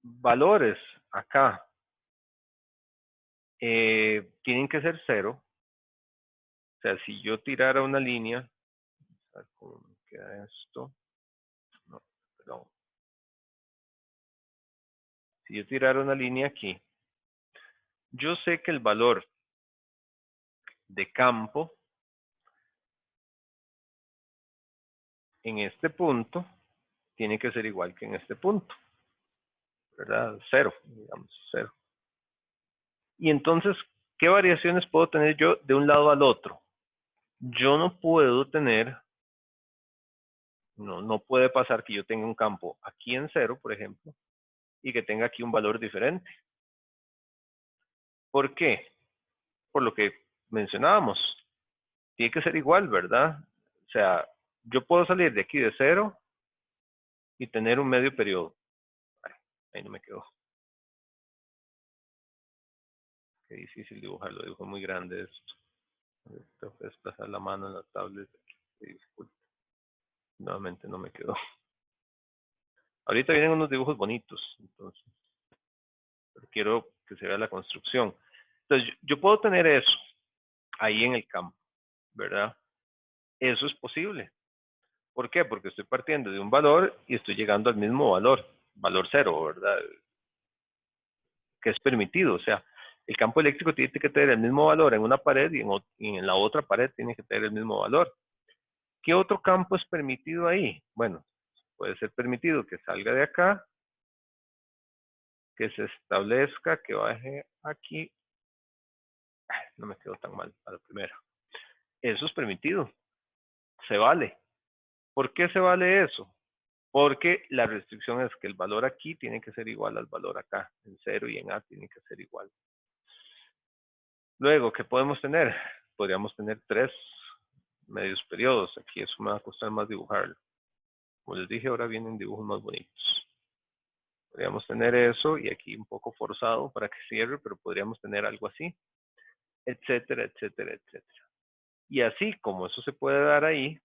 valores acá tienen que ser cero, o sea, si yo tirara una línea, ¿cómo queda esto? No, perdón. Si yo tirara una línea aquí, yo sé que el valor de campo en este punto tiene que ser igual que en este punto, ¿verdad? Cero, digamos, cero. Y entonces, ¿qué variaciones puedo tener yo de un lado al otro? Yo no puedo tener, no puede pasar que yo tenga un campo aquí en cero, por ejemplo, y que tenga aquí un valor diferente. ¿Por qué? Por lo que mencionábamos. Tiene que ser igual, ¿verdad? O sea, yo puedo salir de aquí de cero y tener un medio periodo. Ay, ahí no me quedó. Qué difícil dibujarlo, dibujo muy grande esto. Tengo que desplazar la mano en la tablet. Disculpe. Nuevamente no me quedó. Ahorita vienen unos dibujos bonitos, entonces, pero quiero que se vea la construcción. Entonces, yo puedo tener eso ahí en el campo, ¿verdad? Eso es posible. ¿Por qué? Porque estoy partiendo de un valor y estoy llegando al mismo valor cero, ¿verdad? Que es permitido. O sea, el campo eléctrico tiene que tener el mismo valor en una pared y en la otra pared tiene que tener el mismo valor. ¿Qué otro campo es permitido ahí? Bueno, puede ser permitido que salga de acá, que se establezca, que baje aquí. No me quedó tan mal a la primera. Eso es permitido. Se vale. ¿Por qué se vale eso? Porque la restricción es que el valor aquí tiene que ser igual al valor acá. En 0 y en A tiene que ser igual. Luego, ¿qué podemos tener? Podríamos tener 3 medios periodos. Aquí eso me va a costar más dibujarlo. Como les dije, ahora vienen dibujos más bonitos. Podríamos tener eso y aquí un poco forzado para que cierre, pero podríamos tener algo así, etcétera, etcétera, etcétera. Y así como eso se puede dar ahí,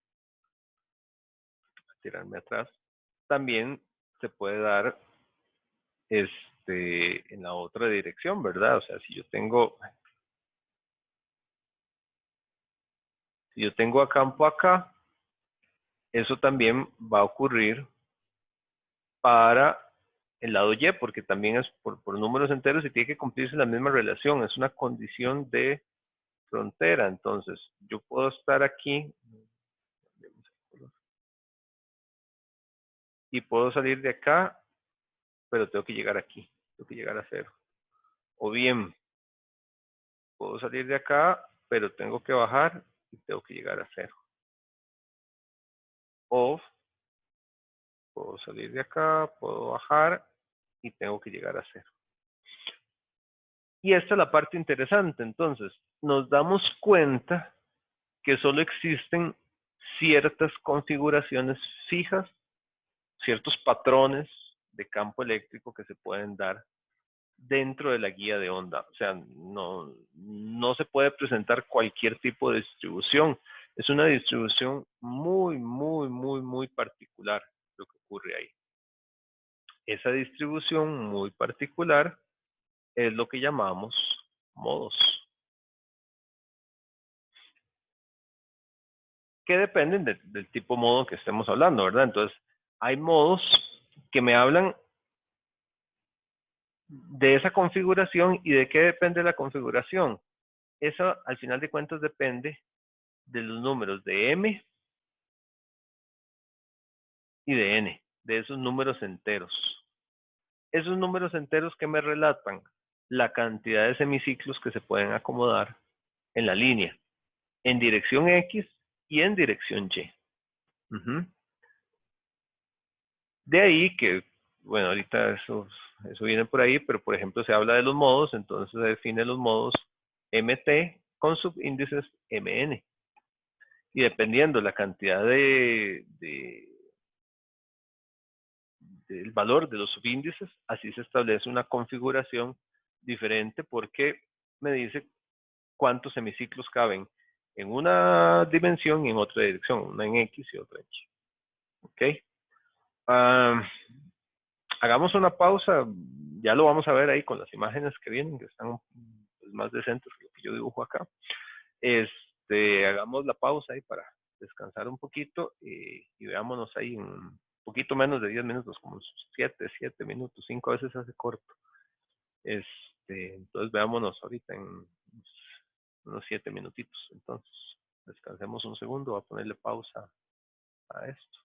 tirarme atrás, también se puede dar en la otra dirección, ¿verdad? O sea, si yo tengo a campo acá, eso también va a ocurrir para el lado Y, porque también es por números enteros y tiene que cumplirse la misma relación, es una condición de frontera. Entonces, yo puedo estar aquí y puedo salir de acá, pero tengo que llegar aquí, tengo que llegar a cero. O bien, puedo salir de acá, pero tengo que bajar y tengo que llegar a cero. O puedo salir de acá, puedo bajar y tengo que llegar a cero. Y esta es la parte interesante. Entonces, nos damos cuenta que solo existen ciertas configuraciones fijas, ciertos patrones de campo eléctrico que se pueden dar dentro de la guía de onda. O sea, no se puede presentar cualquier tipo de distribución. Es una distribución muy, muy, muy, muy particular lo que ocurre ahí. Esa distribución muy particular es lo que llamamos modos. que dependen del tipo modo que estemos hablando, ¿verdad? Entonces, hay modos que me hablan de esa configuración. ¿Y de qué depende la configuración? Eso, al final de cuentas, depende de los números de m y de n, de esos números enteros. Esos números enteros que me relatan la cantidad de semiciclos que se pueden acomodar en la línea, en dirección X y en dirección Y. De ahí que, bueno, ahorita eso viene por ahí, pero por ejemplo se habla de los modos, entonces se define los modos MT con subíndices MN. Y dependiendo la cantidad del valor de los subíndices, así se establece una configuración diferente porque me dice cuántos semiciclos caben en una dimensión y en otra dirección, una en X y otra en Y. ¿Ok? Hagamos una pausa, ya lo vamos a ver ahí con las imágenes que vienen, que están pues, más decentes que lo que yo dibujo acá. Hagamos la pausa ahí para descansar un poquito y veámonos ahí en un poquito menos de 10 minutos, como 7 minutos, 5 veces hace corto. Entonces veámonos ahorita en unos 7 minutitos. Entonces, descansemos un segundo, voy a ponerle pausa a esto.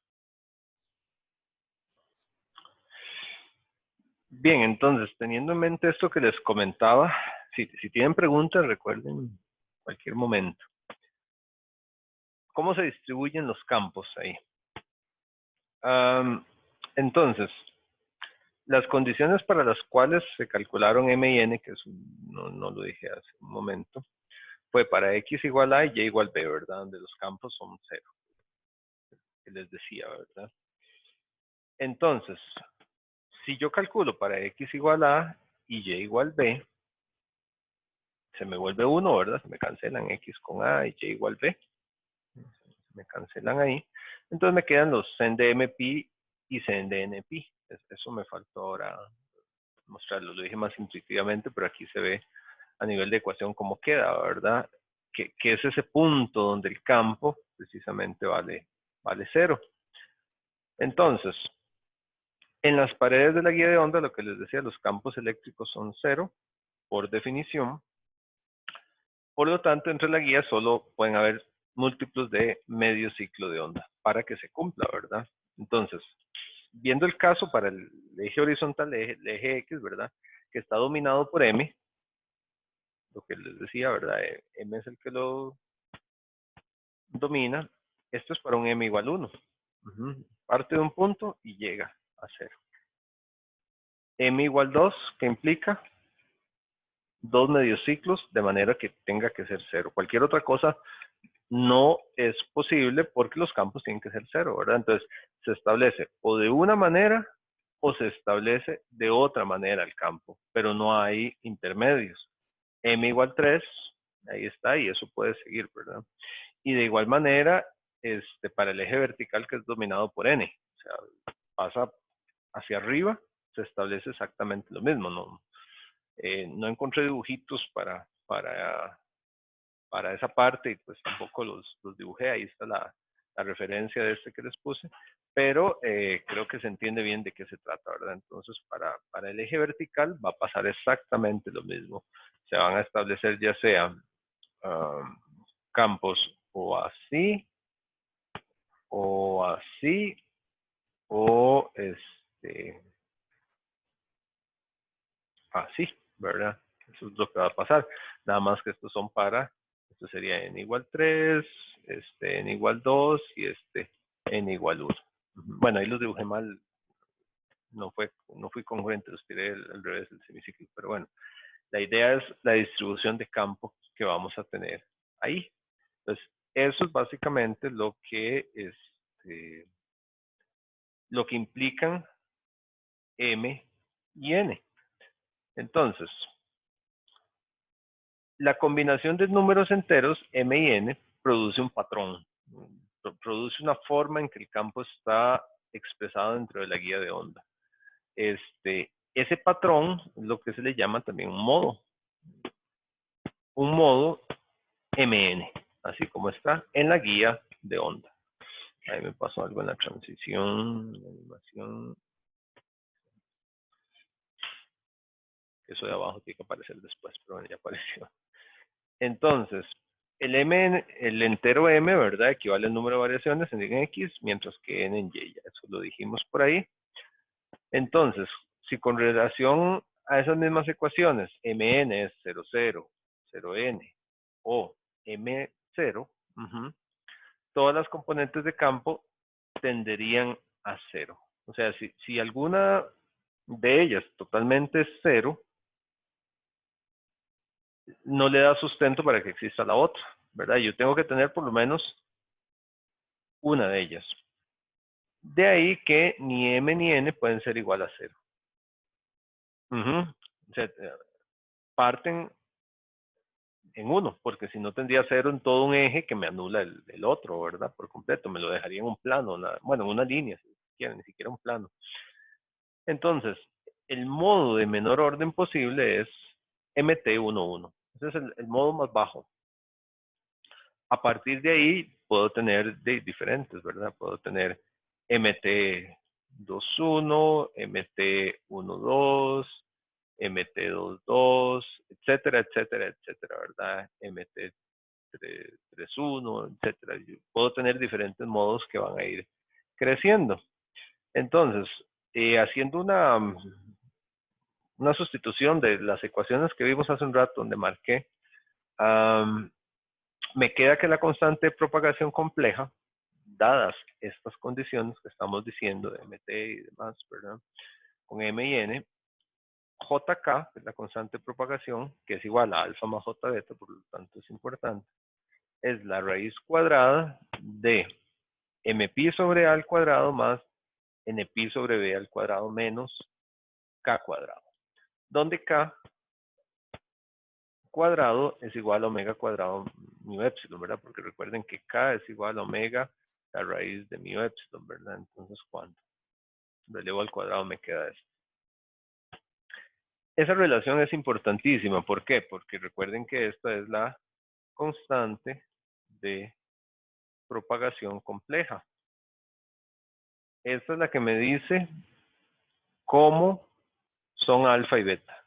Bien, entonces, teniendo en mente esto que les comentaba, si tienen preguntas, recuerden cualquier momento. ¿Cómo se distribuyen los campos ahí? Entonces, las condiciones para las cuales se calcularon M y N, que no lo dije hace un momento, fue para X igual a y Y igual B, ¿verdad? Donde los campos son 0, que les decía, ¿verdad? Entonces, si yo calculo para X igual a y Y igual B, se me vuelve 1, ¿verdad? Se me cancelan X con A y Y igual B. Me cancelan ahí. Entonces me quedan los CNDMP y CNDNP. Eso me faltó ahora mostrarlo. Lo dije más intuitivamente, pero aquí se ve a nivel de ecuación cómo queda, ¿verdad? Que es ese punto donde el campo precisamente vale 0. Entonces, en las paredes de la guía de onda, lo que les decía, los campos eléctricos son 0 por definición. Por lo tanto, entre la guía solo pueden haber múltiplos de medio ciclo de onda para que se cumpla, ¿verdad? Entonces, viendo el caso para el eje horizontal, el eje X, ¿verdad? Que está dominado por M, lo que les decía, ¿verdad? M es el que lo domina. Esto es para un M igual 1. Parte de un punto y llega a 0. M igual 2, que implica 2 mediociclos, de manera que tenga que ser 0. Cualquier otra cosa no es posible porque los campos tienen que ser 0, ¿verdad? Entonces, se establece o de una manera o se establece de otra manera el campo, pero no hay intermedios. M igual 3, ahí está, y eso puede seguir, ¿verdad? Y de igual manera, para el eje vertical que es dominado por N, o sea, pasa hacia arriba, se establece exactamente lo mismo, ¿no? No encontré dibujitos para esa parte y pues tampoco los dibujé, ahí está la referencia de este que les puse, pero creo que se entiende bien de qué se trata, ¿verdad? Entonces, para el eje vertical va a pasar exactamente lo mismo. Se van a establecer ya sea campos o así, o así, o así, ¿verdad? Eso es lo que va a pasar. Nada más que estos son esto sería n igual 3, n igual 2 y n igual 1. Bueno, ahí los dibujé mal, no fui congruente, los tiré al revés del semiciclo, pero bueno, la idea es la distribución de campo que vamos a tener ahí. Entonces, eso es básicamente lo que implican M y N. Entonces, la combinación de números enteros, M y N, produce un patrón, produce una forma en que el campo está expresado dentro de la guía de onda. Ese patrón es lo que se le llama también un modo MN, así como está en la guía de onda. Ahí me pasó algo en la transición, la animación. Eso de abajo tiene que aparecer después, pero bueno, ya apareció. Entonces, el entero m, ¿verdad? Equivale al número de variaciones en x, mientras que n en y. Ya eso lo dijimos por ahí. Entonces, si con relación a esas mismas ecuaciones, mn es 0, 0, 0n o m0, todas las componentes de campo tenderían a 0. O sea, si alguna de ellas totalmente es 0, no le da sustento para que exista la otra, ¿verdad? Yo tengo que tener por lo menos una de ellas. De ahí que ni m ni n pueden ser igual a 0. O sea, parten en uno, porque si no tendría 0 en todo un eje que me anula el otro, ¿verdad? Por completo, me lo dejaría en un plano, bueno, en una línea, si quieren, ni siquiera un plano. Entonces, el modo de menor orden posible es MT11. Ese es el modo más bajo. A partir de ahí puedo tener diferentes, ¿verdad? Puedo tener MT21, MT12, MT22, etcétera, etcétera, etcétera, ¿verdad? MT31, etcétera. Yo puedo tener diferentes modos que van a ir creciendo. Entonces, haciendo una sustitución de las ecuaciones que vimos hace un rato, donde marqué, me queda que la constante de propagación compleja, dadas estas condiciones que estamos diciendo de MT y demás, ¿verdad? Con M y N, JK, que es la constante de propagación, que es igual a alfa más J beta, por lo tanto es importante, es la raíz cuadrada de MP sobre A al cuadrado más NP sobre B al cuadrado menos K cuadrado, donde K cuadrado es igual a omega cuadrado mu epsilon, ¿verdad? Porque recuerden que K es igual a omega la raíz de mu epsilon, ¿verdad? Entonces, ¿cuánto? Relevo al cuadrado me queda esto. Esa relación es importantísima. ¿Por qué? Porque recuerden que esta es la constante de propagación compleja. Esta es la que me dice cómo son alfa y beta.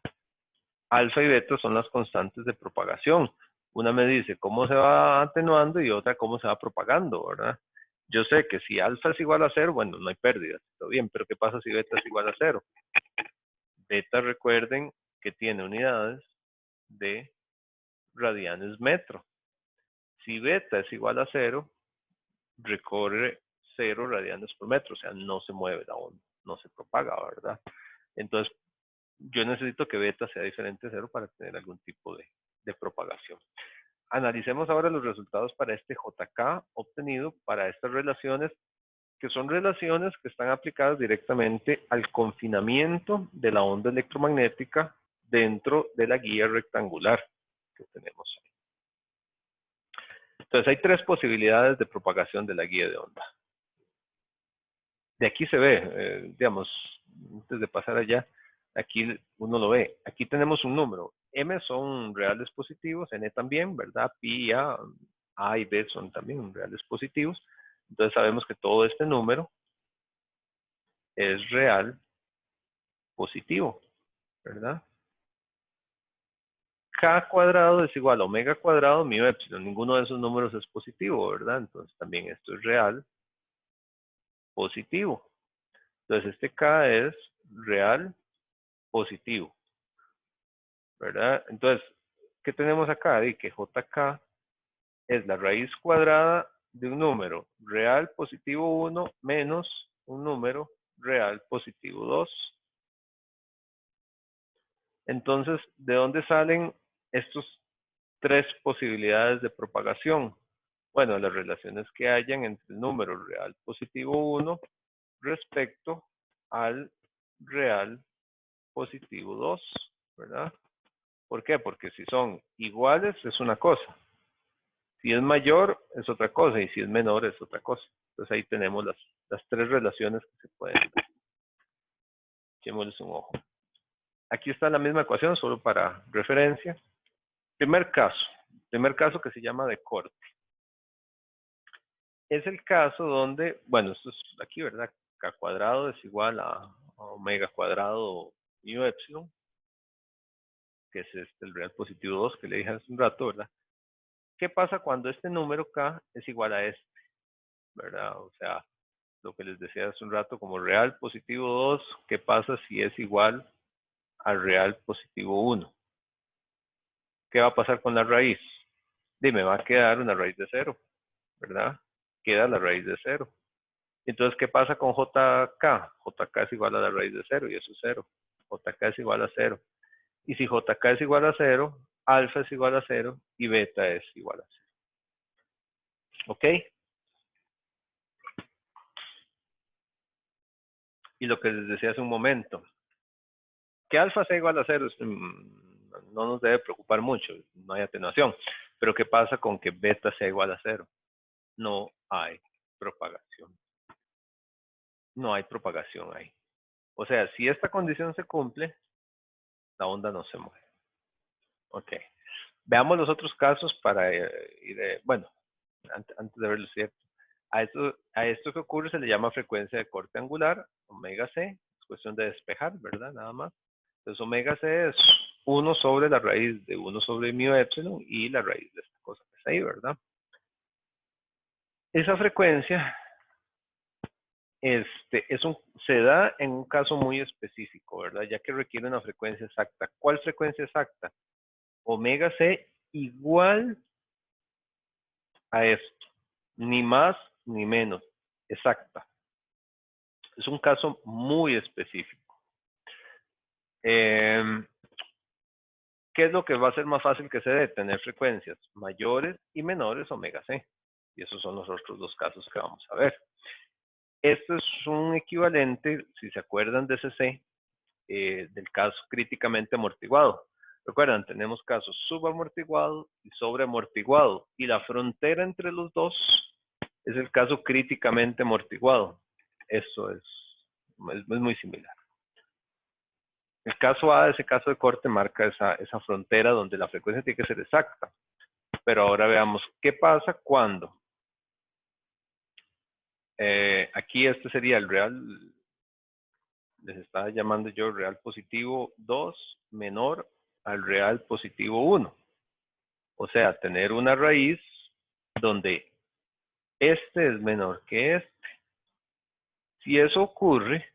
Alfa y beta son las constantes de propagación. Una me dice cómo se va atenuando y otra cómo se va propagando, ¿verdad? Yo sé que si alfa es igual a 0, bueno, no hay pérdidas, todo bien, pero ¿qué pasa si beta es igual a 0? Beta, recuerden que tiene unidades de radianes metro. Si beta es igual a 0, recorre 0 radianes por metro, o sea, no se mueve la onda, no se propaga, ¿verdad? Entonces, yo necesito que beta sea diferente a 0 para tener algún tipo de propagación. Analicemos ahora los resultados para este JK obtenido para estas relaciones, que son relaciones que están aplicadas directamente al confinamiento de la onda electromagnética dentro de la guía rectangular que tenemos ahí. Entonces hay tres posibilidades de propagación de la guía de onda. De aquí se ve, digamos, antes de pasar allá, aquí uno lo ve. Aquí tenemos un número. M son reales positivos, N también, ¿verdad? Pi y A y B son también reales positivos. Entonces sabemos que todo este número es real positivo, ¿verdad? K cuadrado es igual a omega cuadrado mu epsilon. Ninguno de esos números es positivo, ¿verdad? Entonces también esto es real positivo. Entonces este K es real positivo, ¿verdad? Entonces, ¿qué tenemos acá? De que JK es la raíz cuadrada de un número real positivo 1 menos un número real positivo 2. Entonces, ¿de dónde salen estos tres posibilidades de propagación? Bueno, las relaciones que hayan entre el número real positivo 1 respecto al real positivo 2, ¿verdad? ¿Por qué? Porque si son iguales es una cosa. Si es mayor es otra cosa y si es menor es otra cosa. Entonces ahí tenemos las tres relaciones que se pueden ver. Echémosles un ojo. Aquí está la misma ecuación, solo para referencia. Primer caso que se llama de corte. es el caso donde, bueno, esto es aquí, ¿verdad? K cuadrado es igual a omega cuadrado mu epsilon, que es el real positivo 2 que le dije hace un rato, ¿verdad? ¿Qué pasa cuando este número K es igual a este, ¿verdad? O sea, lo que les decía hace un rato como real positivo 2, ¿qué pasa si es igual al real positivo 1? ¿Qué va a pasar con la raíz? Dime, va a quedar una raíz de 0, ¿verdad? Queda la raíz de 0. Entonces, ¿qué pasa con JK? JK es igual a la raíz de 0 y eso es 0. JK es igual a 0. Y si JK es igual a 0, alfa es igual a 0 y beta es igual a 0. ¿Ok? Y lo que les decía hace un momento, que alfa sea igual a 0 no nos debe preocupar mucho, no hay atenuación. Pero ¿qué pasa con que beta sea igual a 0? No hay propagación. No hay propagación ahí. O sea, si esta condición se cumple, la onda no se mueve. Ok. Veamos los otros casos para ir, bueno, antes de verlo cierto. A esto que ocurre se le llama frecuencia de corte angular, omega c, es cuestión de despejar, ¿verdad? Nada más. Entonces omega c es 1 sobre la raíz de 1 sobre mu epsilon y la raíz de esta cosa que está ahí, ¿verdad? Esa frecuencia se da en un caso muy específico, ¿verdad? Ya que requiere una frecuencia exacta. ¿Cuál frecuencia exacta? Omega c igual a esto, ni más ni menos, exacta. Es un caso muy específico. ¿Qué es lo que va a ser más fácil que se dé? Tener frecuencias mayores y menores omega c. Y esos son los otros dos casos que vamos a ver. Esto es un equivalente, si se acuerdan de CC, del caso críticamente amortiguado. Recuerdan, tenemos casos subamortiguado y sobreamortiguado. Y la frontera entre los dos es el caso críticamente amortiguado. Eso es muy similar. El caso A, ese caso de corte, marca esa frontera donde la frecuencia tiene que ser exacta. Pero ahora veamos qué pasa cuando aquí este sería el real, les estaba llamando yo real positivo 2 menor al real positivo 1. O sea, tener una raíz donde este es menor que este. Si eso ocurre,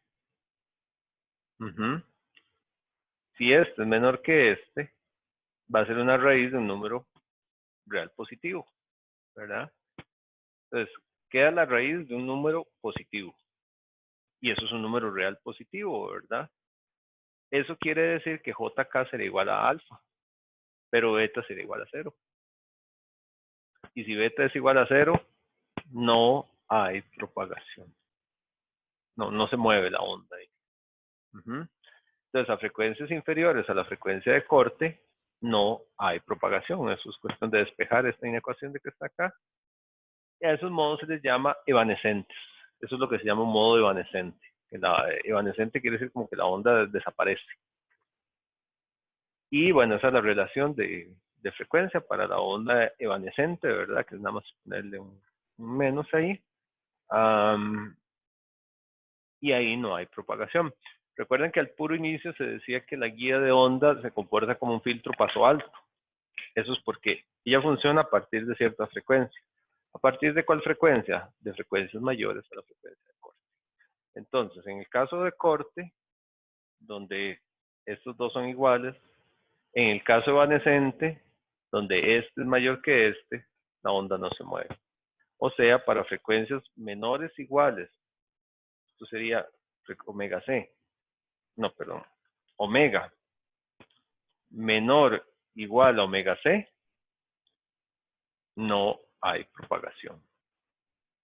si este es menor que este, va a ser una raíz de un número real positivo, ¿verdad? Entonces, queda la raíz de un número positivo. Y eso es un número real positivo, ¿verdad? Eso quiere decir que JK será igual a alfa, pero beta será igual a 0. Y si beta es igual a 0, no hay propagación. No se mueve la onda ahí. Entonces, a frecuencias inferiores a la frecuencia de corte, no hay propagación. Eso es cuestión de despejar esta inecuación de que está acá. Y a esos modos se les llama evanescentes. Eso es lo que se llama un modo evanescente. Evanescente quiere decir como que la onda desaparece. Y bueno, esa es la relación de frecuencia para la onda evanescente, ¿verdad? Que es nada más ponerle un menos ahí. Y ahí no hay propagación. Recuerden que al puro inicio se decía que la guía de onda se comporta como un filtro paso alto. Eso es porque ella funciona a partir de cierta frecuencia. ¿A partir de cuál frecuencia? De frecuencias mayores a la frecuencia de corte. Entonces, en el caso de corte, donde estos dos son iguales, en el caso evanescente, donde este es mayor que este, la onda no se mueve. O sea, para frecuencias menores iguales, esto sería omega c, no, perdón, omega menor igual a omega c, no hay propagación,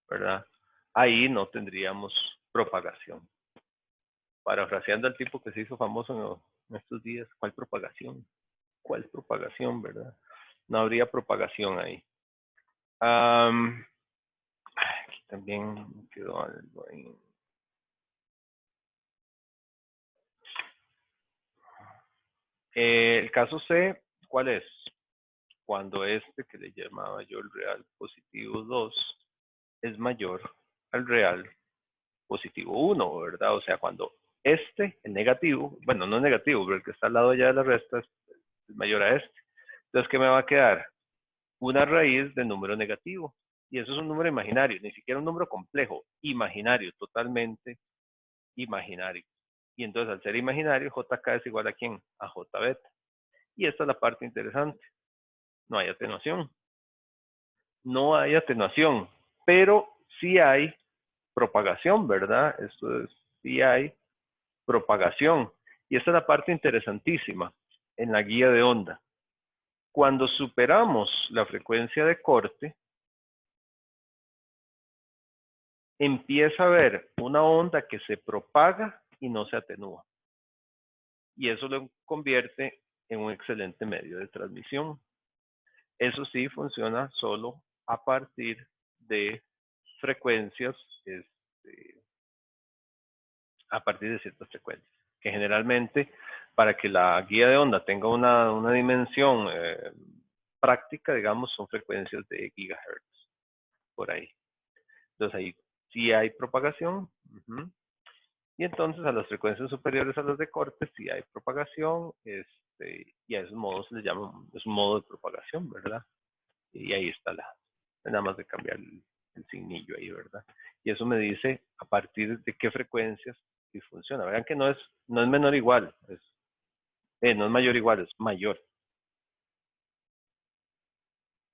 ¿verdad? Ahí no tendríamos propagación. Parafraseando al tipo que se hizo famoso en estos días, ¿cuál propagación? ¿Cuál propagación, verdad? No habría propagación ahí. Aquí también quedó algo ahí. El caso C, ¿cuál es? Cuando este que le llamaba yo el real positivo 2 es mayor al real positivo 1, ¿verdad? O sea, cuando el negativo, bueno, no es negativo, pero el que está al lado allá de la resta es mayor a este. Entonces, ¿qué me va a quedar? Una raíz de número negativo. Y eso es un número imaginario, ni siquiera un número complejo, imaginario, totalmente imaginario. Y entonces, al ser imaginario, JK es igual a ¿quién? A J beta. Y esta es la parte interesante. No hay atenuación. No hay atenuación, pero sí hay propagación, ¿verdad? Esto es, sí hay propagación. Y esta es la parte interesantísima en la guía de onda. Cuando superamos la frecuencia de corte, empieza a haber una onda que se propaga y no se atenúa. Y eso lo convierte en un excelente medio de transmisión. Eso sí funciona solo a partir de frecuencias, a partir de ciertas frecuencias, que generalmente para que la guía de onda tenga una dimensión práctica, digamos, son frecuencias de gigahertz, por ahí. Entonces ahí sí hay propagación. Y entonces a las frecuencias superiores a las de corte sí hay propagación, y a esos modos se les llama, es un modo de propagación, ¿verdad? Y ahí está nada más de cambiar el signillo ahí, ¿verdad? Y eso me dice a partir de qué frecuencias sí funciona. Vean que no es menor igual, no es mayor igual, es mayor.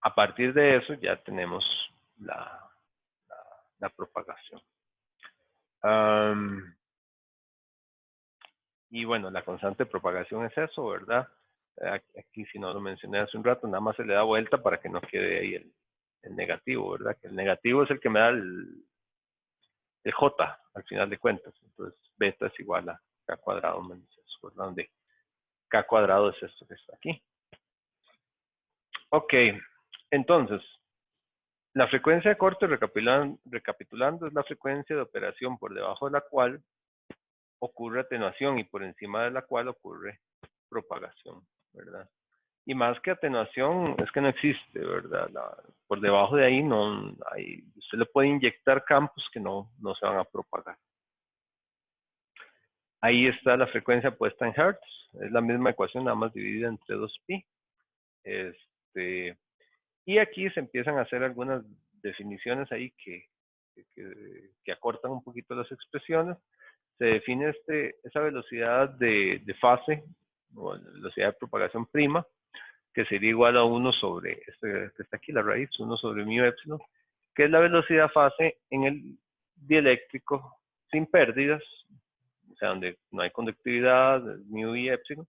A partir de eso ya tenemos la propagación. Y bueno, la constante de propagación es eso, ¿verdad? Aquí, si no lo mencioné hace un rato, nada más se le da vuelta para que no quede ahí el negativo, ¿verdad? Que el negativo es el que me da el J al final de cuentas. Entonces, beta es igual a K cuadrado menos eso, ¿verdad? Donde K cuadrado es esto que está aquí. Ok, entonces, la frecuencia de corte, recapitulando, es la frecuencia de operación por debajo de la cual ocurre atenuación y por encima de la cual ocurre propagación, ¿verdad? Y más que atenuación, es que no existe, ¿verdad? Por debajo de ahí no hay, usted le puede inyectar campos que no se van a propagar. Ahí está la frecuencia puesta en Hertz, es la misma ecuación, nada más dividida entre 2pi. Y aquí se empiezan a hacer algunas definiciones ahí que acortan un poquito las expresiones. Se define esa velocidad de fase, o velocidad de propagación prima, que sería igual a 1 sobre, que está aquí la raíz, 1 sobre mu epsilon, que es la velocidad fase en el dieléctrico sin pérdidas, o sea, donde no hay conductividad, mu y epsilon,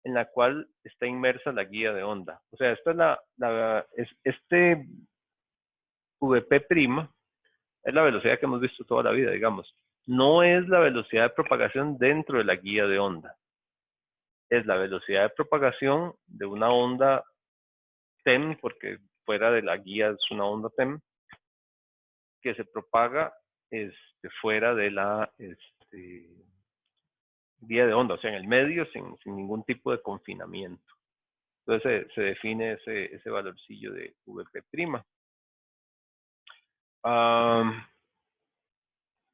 en la cual está inmersa la guía de onda. O sea, esta es este Vp' es la velocidad que hemos visto toda la vida, digamos. No es la velocidad de propagación dentro de la guía de onda. Es la velocidad de propagación de una onda TEM, porque fuera de la guía es una onda TEM, que se propaga fuera de la guía de onda, o sea, en el medio, sin ningún tipo de confinamiento. Entonces se define ese valorcillo de Vp'.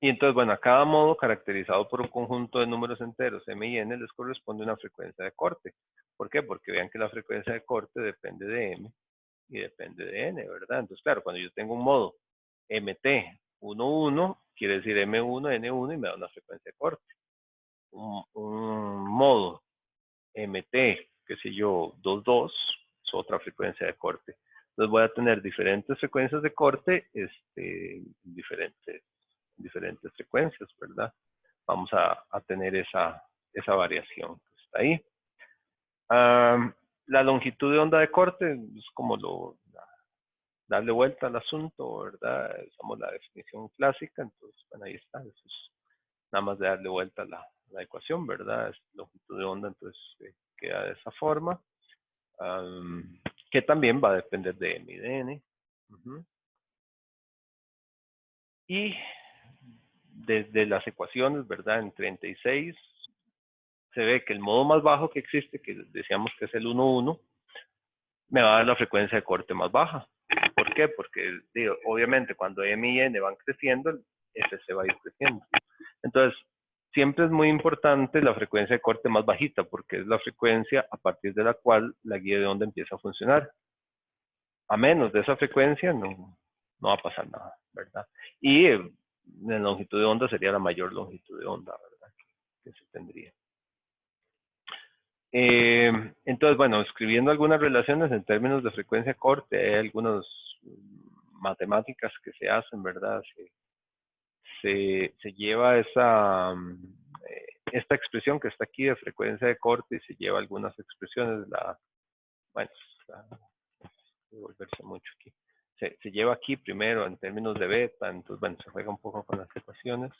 Y entonces, bueno, a cada modo caracterizado por un conjunto de números enteros, m y n, les corresponde una frecuencia de corte. ¿Por qué? Porque vean que la frecuencia de corte depende de m y depende de n, ¿verdad? Entonces, claro, cuando yo tengo un modo mt 1,1, quiere decir m1, n1 y me da una frecuencia de corte. Un modo mt, qué sé yo, 2,2, es otra frecuencia de corte. Entonces voy a tener diferentes frecuencias de corte, diferentes frecuencias, ¿verdad? Vamos a tener esa variación que está ahí. La longitud de onda de corte es como darle vuelta al asunto, ¿verdad? Usamos la definición clásica, entonces, bueno, ahí está. Eso es nada más de darle vuelta a la ecuación, ¿verdad? Es longitud de onda, entonces queda de esa forma, que también va a depender de m y de n. Y desde las ecuaciones, ¿verdad? En 36 se ve que el modo más bajo que existe, que decíamos que es el 1,1, me va a dar la frecuencia de corte más baja. ¿Por qué? Porque digo, obviamente cuando M y N van creciendo, el FC va a ir creciendo. Entonces, siempre es muy importante la frecuencia de corte más bajita, porque es la frecuencia a partir de la cual la guía de onda empieza a funcionar. A menos de esa frecuencia, no va a pasar nada, ¿verdad? Y la longitud de onda sería la mayor longitud de onda, ¿verdad? Que se tendría. Entonces, bueno, escribiendo algunas relaciones en términos de frecuencia corte, hay algunas matemáticas que se hacen, ¿verdad? Se lleva esta expresión que está aquí de frecuencia de corte y se lleva algunas expresiones, bueno, volverse mucho aquí. Se lleva aquí primero en términos de beta, entonces, bueno, se juega un poco con las ecuaciones.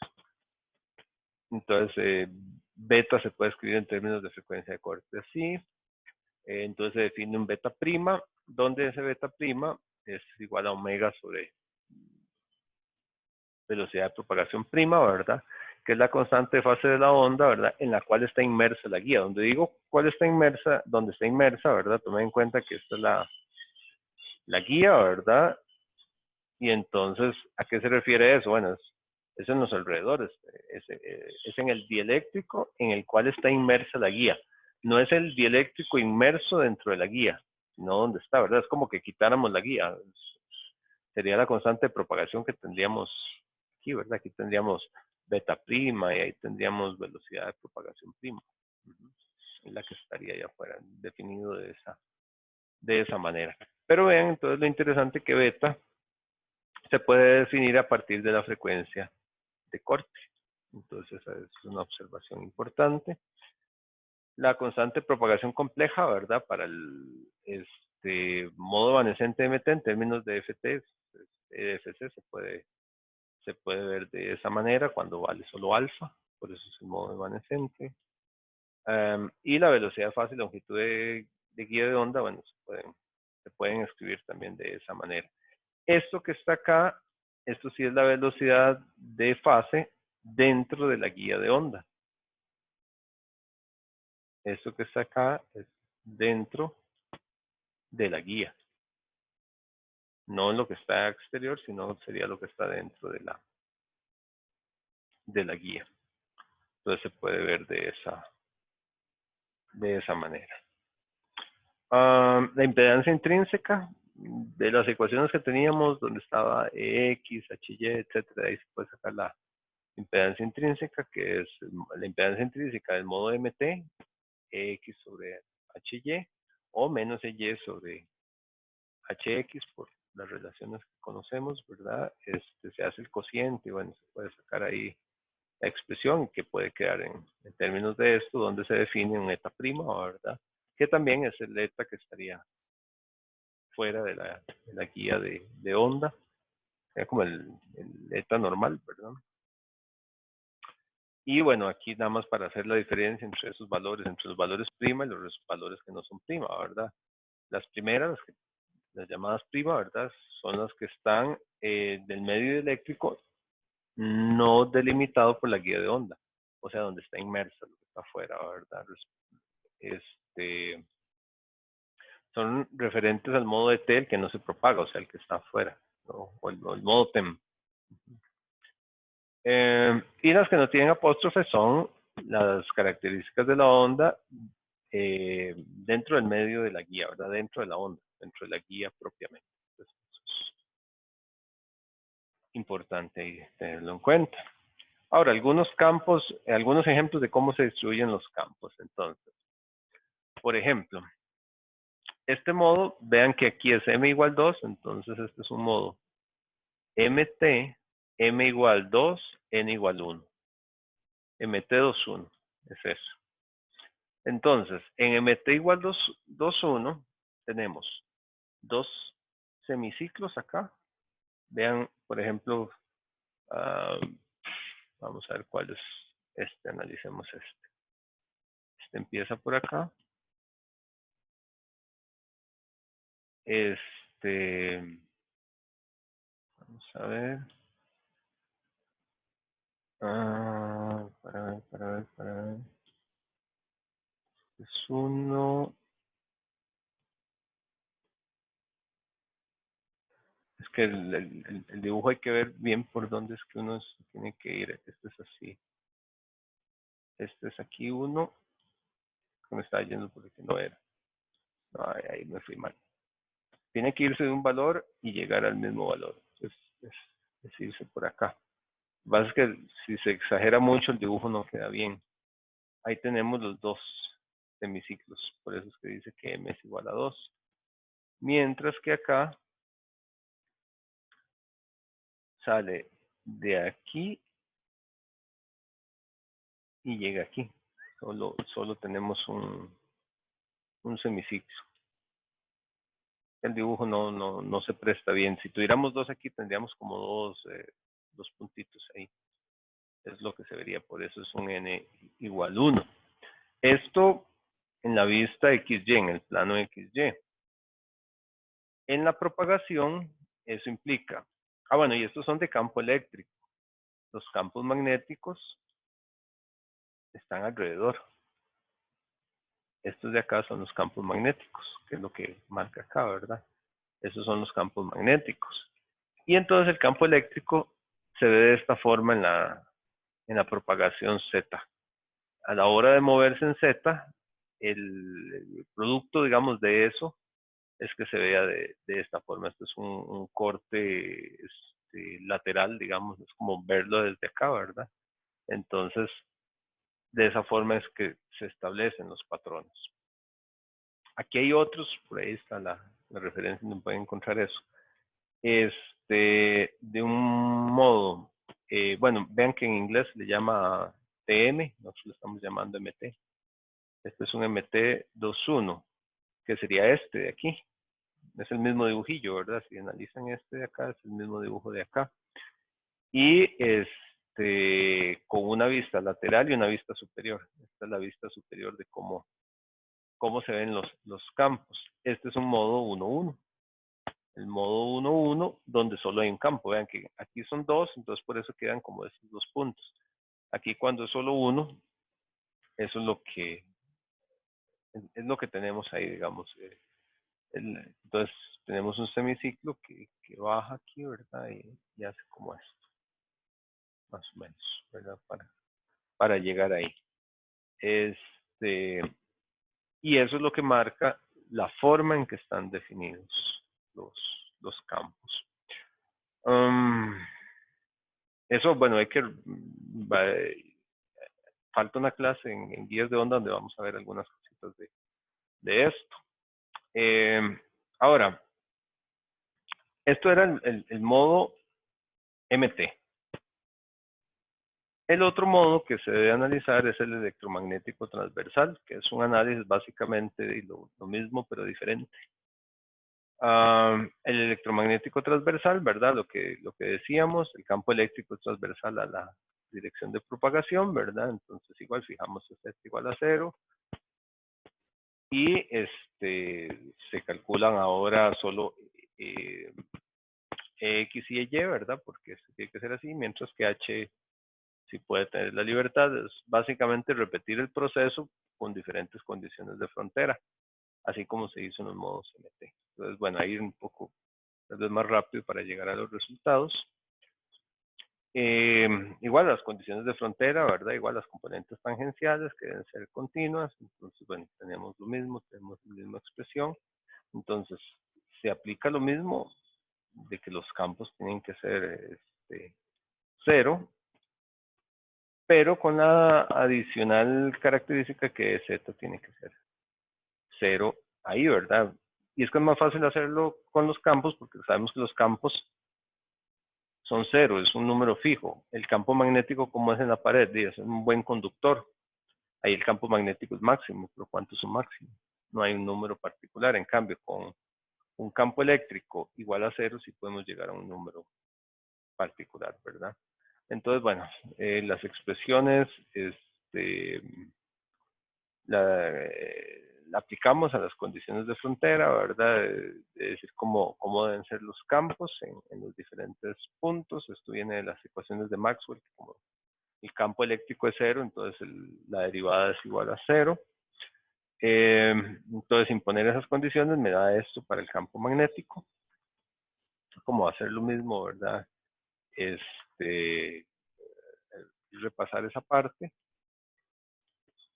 Entonces, beta se puede escribir en términos de frecuencia de corte así. Entonces se define un beta prima, donde ese beta prima es igual a omega sobre velocidad de propagación prima, ¿verdad? Que es la constante de fase de la onda, ¿verdad? En la cual está inmersa la guía. Donde digo cuál está inmersa, donde está inmersa, ¿verdad? Tomen en cuenta que esta es la guía, ¿verdad? Y entonces, ¿a qué se refiere eso? Bueno, es en los alrededores, es en el dieléctrico en el cual está inmersa la guía. No es el dieléctrico inmerso dentro de la guía, sino donde está, ¿verdad? Es como que quitáramos la guía. Sería la constante de propagación que tendríamos aquí, ¿verdad? Aquí tendríamos beta prima y ahí tendríamos velocidad de propagación prima. Es la que estaría allá afuera, definido de esa manera. Pero vean, entonces lo interesante que beta se puede definir a partir de la frecuencia de corte. Entonces, esa es una observación importante. La constante de propagación compleja, ¿verdad? Para el modo evanescente MT en términos de FT, EFC se puede ver de esa manera cuando vale solo alfa, por eso es el modo evanescente. Y la velocidad de fase y longitud de guía de onda, bueno, se pueden escribir también de esa manera. Esto que está acá, esto sí es la velocidad de fase dentro de la guía de onda. Esto que está acá es dentro de la guía. No lo que está exterior, sino sería lo que está dentro de la guía. Entonces se puede ver de esa manera. La impedancia intrínseca de las ecuaciones que teníamos, donde estaba X, HY, etcétera, ahí se puede sacar la impedancia intrínseca, que es la impedancia intrínseca del modo MT, X sobre HY, o menos Y sobre HX, por las relaciones que conocemos, ¿verdad? Se hace el cociente, y bueno, se puede sacar ahí la expresión que puede quedar en términos de esto, donde se define un eta prima, ¿verdad? Que también es el eta que estaría fuera de la guía de onda, sería como el eta normal, ¿verdad? Y bueno, aquí nada más para hacer la diferencia entre esos valores, entre los valores prima y los valores que no son prima, ¿verdad? Las primeras, las llamadas prima, ¿verdad? Son las que están del medio eléctrico no delimitado por la guía de onda, o sea, donde está inmersa, lo que está afuera, ¿verdad? Son referentes al modo de T, el que no se propaga, o sea, el que está afuera, ¿no? O el modo TEM. Y las que no tienen apóstrofe son las características de la onda dentro del medio de la guía, ¿verdad? Dentro de la onda, dentro de la guía propiamente. Entonces, eso es importante tenerlo en cuenta. Ahora, algunos campos, algunos ejemplos de cómo se distribuyen los campos. Entonces, por ejemplo, este modo, vean que aquí es m igual 2, entonces este es un modo mt, m igual 2, n igual 1. mt 2, 1, es eso. Entonces, en mt igual 2, 1, tenemos dos semiciclos acá. Vean, por ejemplo, vamos a ver cuál es analicemos este. Este empieza por acá. Vamos a ver. Para ver. Es uno. que el dibujo hay que ver bien por dónde es que uno tiene que ir. Este es así. Este es aquí uno. Que me estaba yendo por aquí no era. No, ahí me fui mal. Tiene que irse de un valor y llegar al mismo valor. Es irse por acá. Lo que pasa es que si se exagera mucho el dibujo no queda bien. Ahí tenemos los dos semiciclos. Por eso es que dice que m es igual a 2. Mientras que acá sale de aquí y llega aquí. Solo tenemos un semiciclo. El dibujo no se presta bien. Si tuviéramos dos aquí, tendríamos como dos puntitos ahí. Es lo que se vería, por eso es un n igual 1. Esto en la vista XY, en el plano XY. En la propagación, eso implica... bueno, y estos son de campo eléctrico. Los campos magnéticos están alrededor. Estos de acá son los campos magnéticos, que es lo que marca acá, ¿verdad? Esos son los campos magnéticos. Y entonces el campo eléctrico se ve de esta forma en la propagación Z. A la hora de moverse en Z, el producto, digamos, de eso es que se vea de esta forma. Este es un corte lateral, digamos, es como verlo desde acá, ¿verdad? Entonces, de esa forma es que se establecen los patrones. Aquí hay otros, por ahí está la referencia donde pueden encontrar eso. De un modo, bueno, vean que en inglés le llama TM, nosotros le estamos llamando MT. Este es un MT21, que sería este de aquí. Es el mismo dibujillo, ¿verdad? Si analizan este de acá, es el mismo dibujo de acá. Y con una vista lateral y una vista superior. Esta es la vista superior de cómo se ven los campos. Este es un modo 1-1. El modo 1-1, donde solo hay un campo. Vean que aquí son dos, entonces por eso quedan como esos dos puntos. Aquí cuando es solo uno, eso es lo que tenemos ahí, digamos. Entonces tenemos un semiciclo que baja aquí, ¿verdad? Y hace como esto, más o menos, ¿verdad? Para llegar ahí. Y eso es lo que marca la forma en que están definidos los campos. Eso, bueno, falta una clase en guías de onda donde vamos a ver algunas cositas de esto. Ahora, esto era el modo MT. El otro modo que se debe analizar es el electromagnético transversal, que es un análisis básicamente de lo mismo pero diferente. El electromagnético transversal, ¿verdad? Lo que decíamos, el campo eléctrico es transversal a la dirección de propagación, ¿verdad? Entonces igual fijamos Z igual a 0. Y se calculan ahora solo X y Y, ¿verdad? Porque tiene que ser así, mientras que H sí puede tener la libertad. Es básicamente repetir el proceso con diferentes condiciones de frontera, así como se hizo en los modos MT. Entonces, bueno, ahí un poco tal vez más rápido para llegar a los resultados. Igual las condiciones de frontera, ¿verdad? Igual las componentes tangenciales que deben ser continuas. Entonces, bueno, tenemos lo mismo, tenemos la misma expresión. Entonces, se aplica lo mismo de que los campos tienen que ser 0, pero con la adicional característica que Z tiene que ser 0 ahí, ¿verdad? Y es que es más fácil hacerlo con los campos porque sabemos que los campos son 0, es un número fijo. El campo magnético, como es en la pared, es un buen conductor. Ahí el campo magnético es máximo, pero ¿cuánto es un máximo? No hay un número particular. En cambio, con un campo eléctrico igual a 0, sí podemos llegar a un número particular, ¿verdad? Entonces, bueno, las expresiones, la aplicamos a las condiciones de frontera, ¿verdad? De decir cómo deben ser los campos en los diferentes puntos. Esto viene de las ecuaciones de Maxwell, como el campo eléctrico es 0, entonces la derivada es igual a 0. Entonces, imponer esas condiciones me da esto para el campo magnético. como hacer lo mismo, ¿verdad? Repasar esa parte.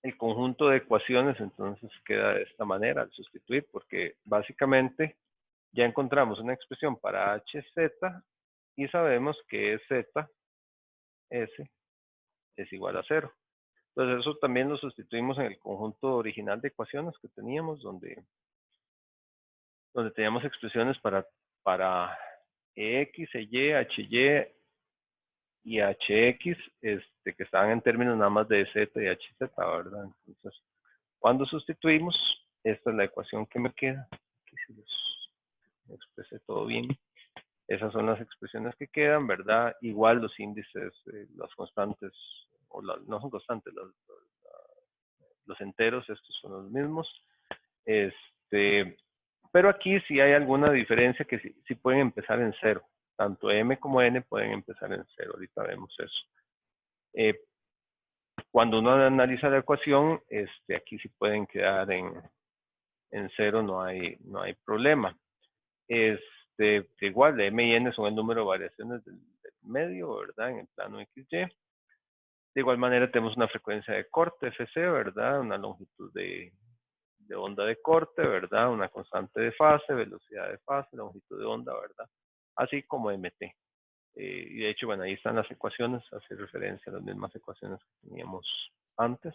El conjunto de ecuaciones entonces queda de esta manera al sustituir, porque básicamente ya encontramos una expresión para hz y sabemos que z s es igual a 0. Entonces eso también lo sustituimos en el conjunto original de ecuaciones que teníamos, donde teníamos expresiones para x, y, hy y hx, que estaban en términos nada más de z y hz, ¿verdad? Entonces, cuando sustituimos, esta es la ecuación que me queda. Aquí si los expresé todo bien. Esas son las expresiones que quedan, ¿verdad? Igual los índices, las constantes, no son constantes, los enteros, estos son los mismos. Pero aquí sí hay alguna diferencia que sí pueden empezar en 0. Tanto m como n pueden empezar en 0. Ahorita vemos eso. Cuando uno analiza la ecuación, aquí sí pueden quedar en 0, no hay problema. Igual, m y n son el número de variaciones del medio, ¿verdad? En el plano XY. De igual manera tenemos una frecuencia de corte, FC, ¿verdad? Una longitud de onda de corte, ¿verdad? Una constante de fase, velocidad de fase, longitud de onda, ¿verdad? Así como MT. Y de hecho, bueno, ahí están las ecuaciones, hace referencia a las mismas ecuaciones que teníamos antes.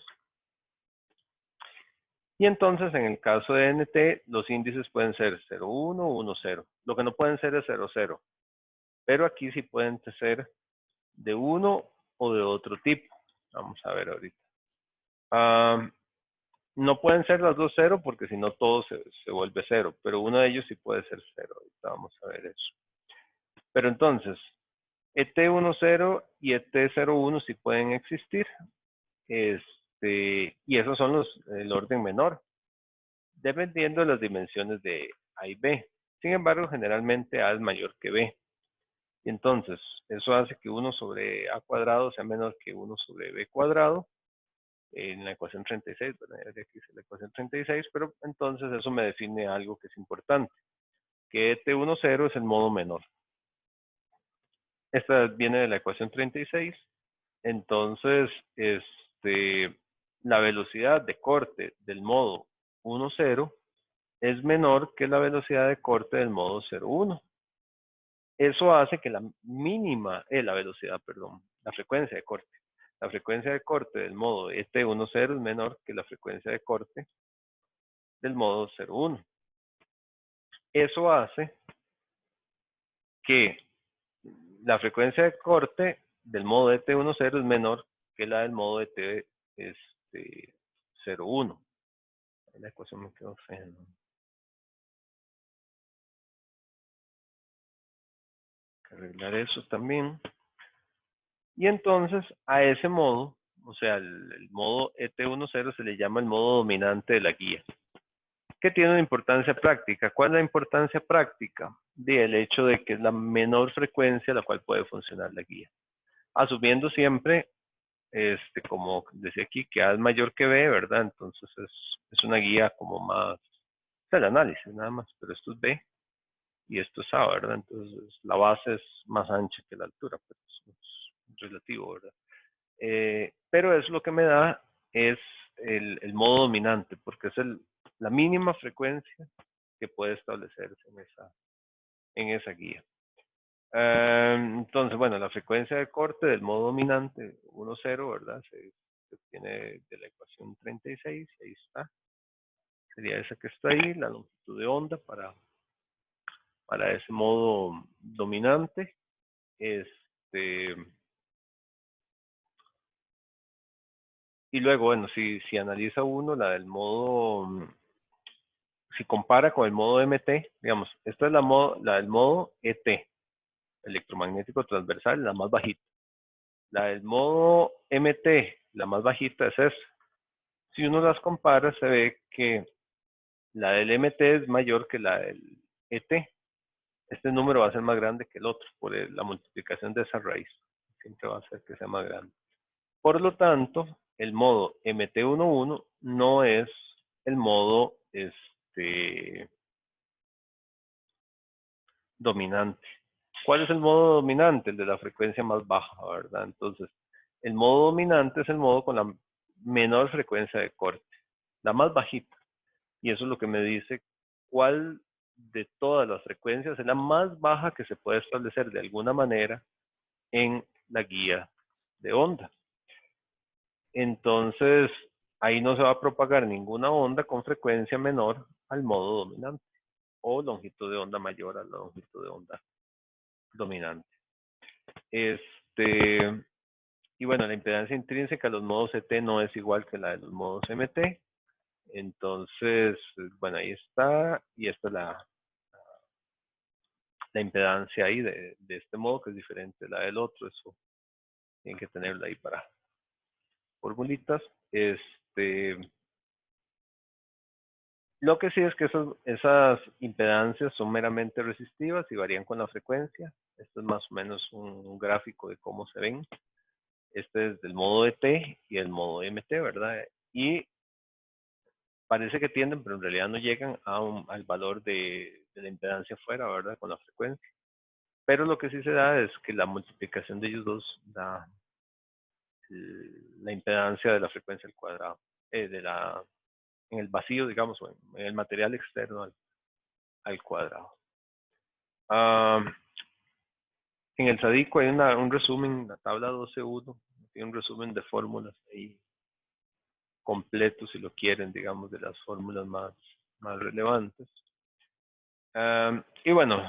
Y entonces, en el caso de NT, los índices pueden ser 0, 1 o 1, 0. Lo que no pueden ser es 0, 0. Pero aquí sí pueden ser de uno o de otro tipo. Vamos a ver ahorita. No pueden ser las dos 0 porque si no todo se vuelve 0. Pero uno de ellos sí puede ser 0. Ahorita vamos a ver eso. Pero entonces, ET10 y ET01 sí pueden existir. Y esos son el orden menor, dependiendo de las dimensiones de A y B. Sin embargo, generalmente A es mayor que B. Y entonces, eso hace que 1 sobre A cuadrado sea menor que 1 sobre B cuadrado. En la ecuación 36, bueno, ya aquí hice la ecuación 36, pero entonces eso me define algo que es importante, que ET10 es el modo menor. Esta viene de la ecuación 36. Entonces, la velocidad de corte del modo 1,0 es menor que la velocidad de corte del modo 0,1. Eso hace que la frecuencia de corte. La frecuencia de corte del modo ET10 es menor que la frecuencia de corte del modo 0,1. Eso hace que la frecuencia de corte del modo ET10 es menor que la del modo ET01. La ecuación me quedó fea, ¿no? Hay que arreglar eso también. Y entonces, a ese modo, o sea, el modo ET10 se le llama el modo dominante de la guía, que tiene una importancia práctica. ¿Cuál es la importancia práctica? El hecho de que es la menor frecuencia a la cual puede funcionar la guía. Asumiendo siempre, como decía aquí, que A es mayor que B, ¿verdad? Entonces es una guía como más, o sea, el análisis nada más, pero esto es B y esto es A, ¿verdad? Entonces la base es más ancha que la altura, pero es relativo, ¿verdad? Pero es lo que me da es el modo dominante, porque es la mínima frecuencia que puede establecerse en esa guía. Entonces, bueno, la frecuencia de corte del modo dominante 1,0, ¿verdad? Se obtiene de la ecuación 36, ahí está. Sería esa que está ahí, la longitud de onda para ese modo dominante. Y luego, bueno, si analiza uno la del modo, si compara con el modo MT, digamos, esta es la del modo ET, electromagnético transversal, la más bajita. La del modo MT, la más bajita es esta. Si uno las compara, se ve que la del MT es mayor que la del ET. Este número va a ser más grande que el otro por la multiplicación de esa raíz. Siempre va a ser que sea más grande. Por lo tanto, el modo MT11 no es el modo dominante. ¿Cuál es el modo dominante? El de la frecuencia más baja, ¿verdad? Entonces, el modo dominante es el modo con la menor frecuencia de corte, la más bajita. Y eso es lo que me dice cuál de todas las frecuencias es la más baja que se puede establecer de alguna manera en la guía de onda. Entonces, ahí no se va a propagar ninguna onda con frecuencia menor al modo dominante o longitud de onda mayor a la longitud de onda dominante. Y bueno, la impedancia intrínseca de los modos CT no es igual que la de los modos MT. Entonces, bueno, ahí está. Y esta es la impedancia ahí de este modo, que es diferente de la del otro. Eso tienen que tenerla ahí para formulitas. Lo que sí es que esas impedancias son meramente resistivas y varían con la frecuencia. Esto es más o menos un gráfico de cómo se ven. Este es del modo T y el modo MT, ¿verdad? Y parece que tienden, pero en realidad no llegan al valor de la impedancia fuera, ¿verdad? Con la frecuencia. Pero lo que sí se da es que la multiplicación de ellos dos da la impedancia de la frecuencia al cuadrado, en el vacío, digamos, o en el material externo al cuadrado. En el SADICO hay un resumen, la tabla 12.1, tiene un resumen de fórmulas ahí completo, si lo quieren, digamos, de las fórmulas más relevantes. Y bueno,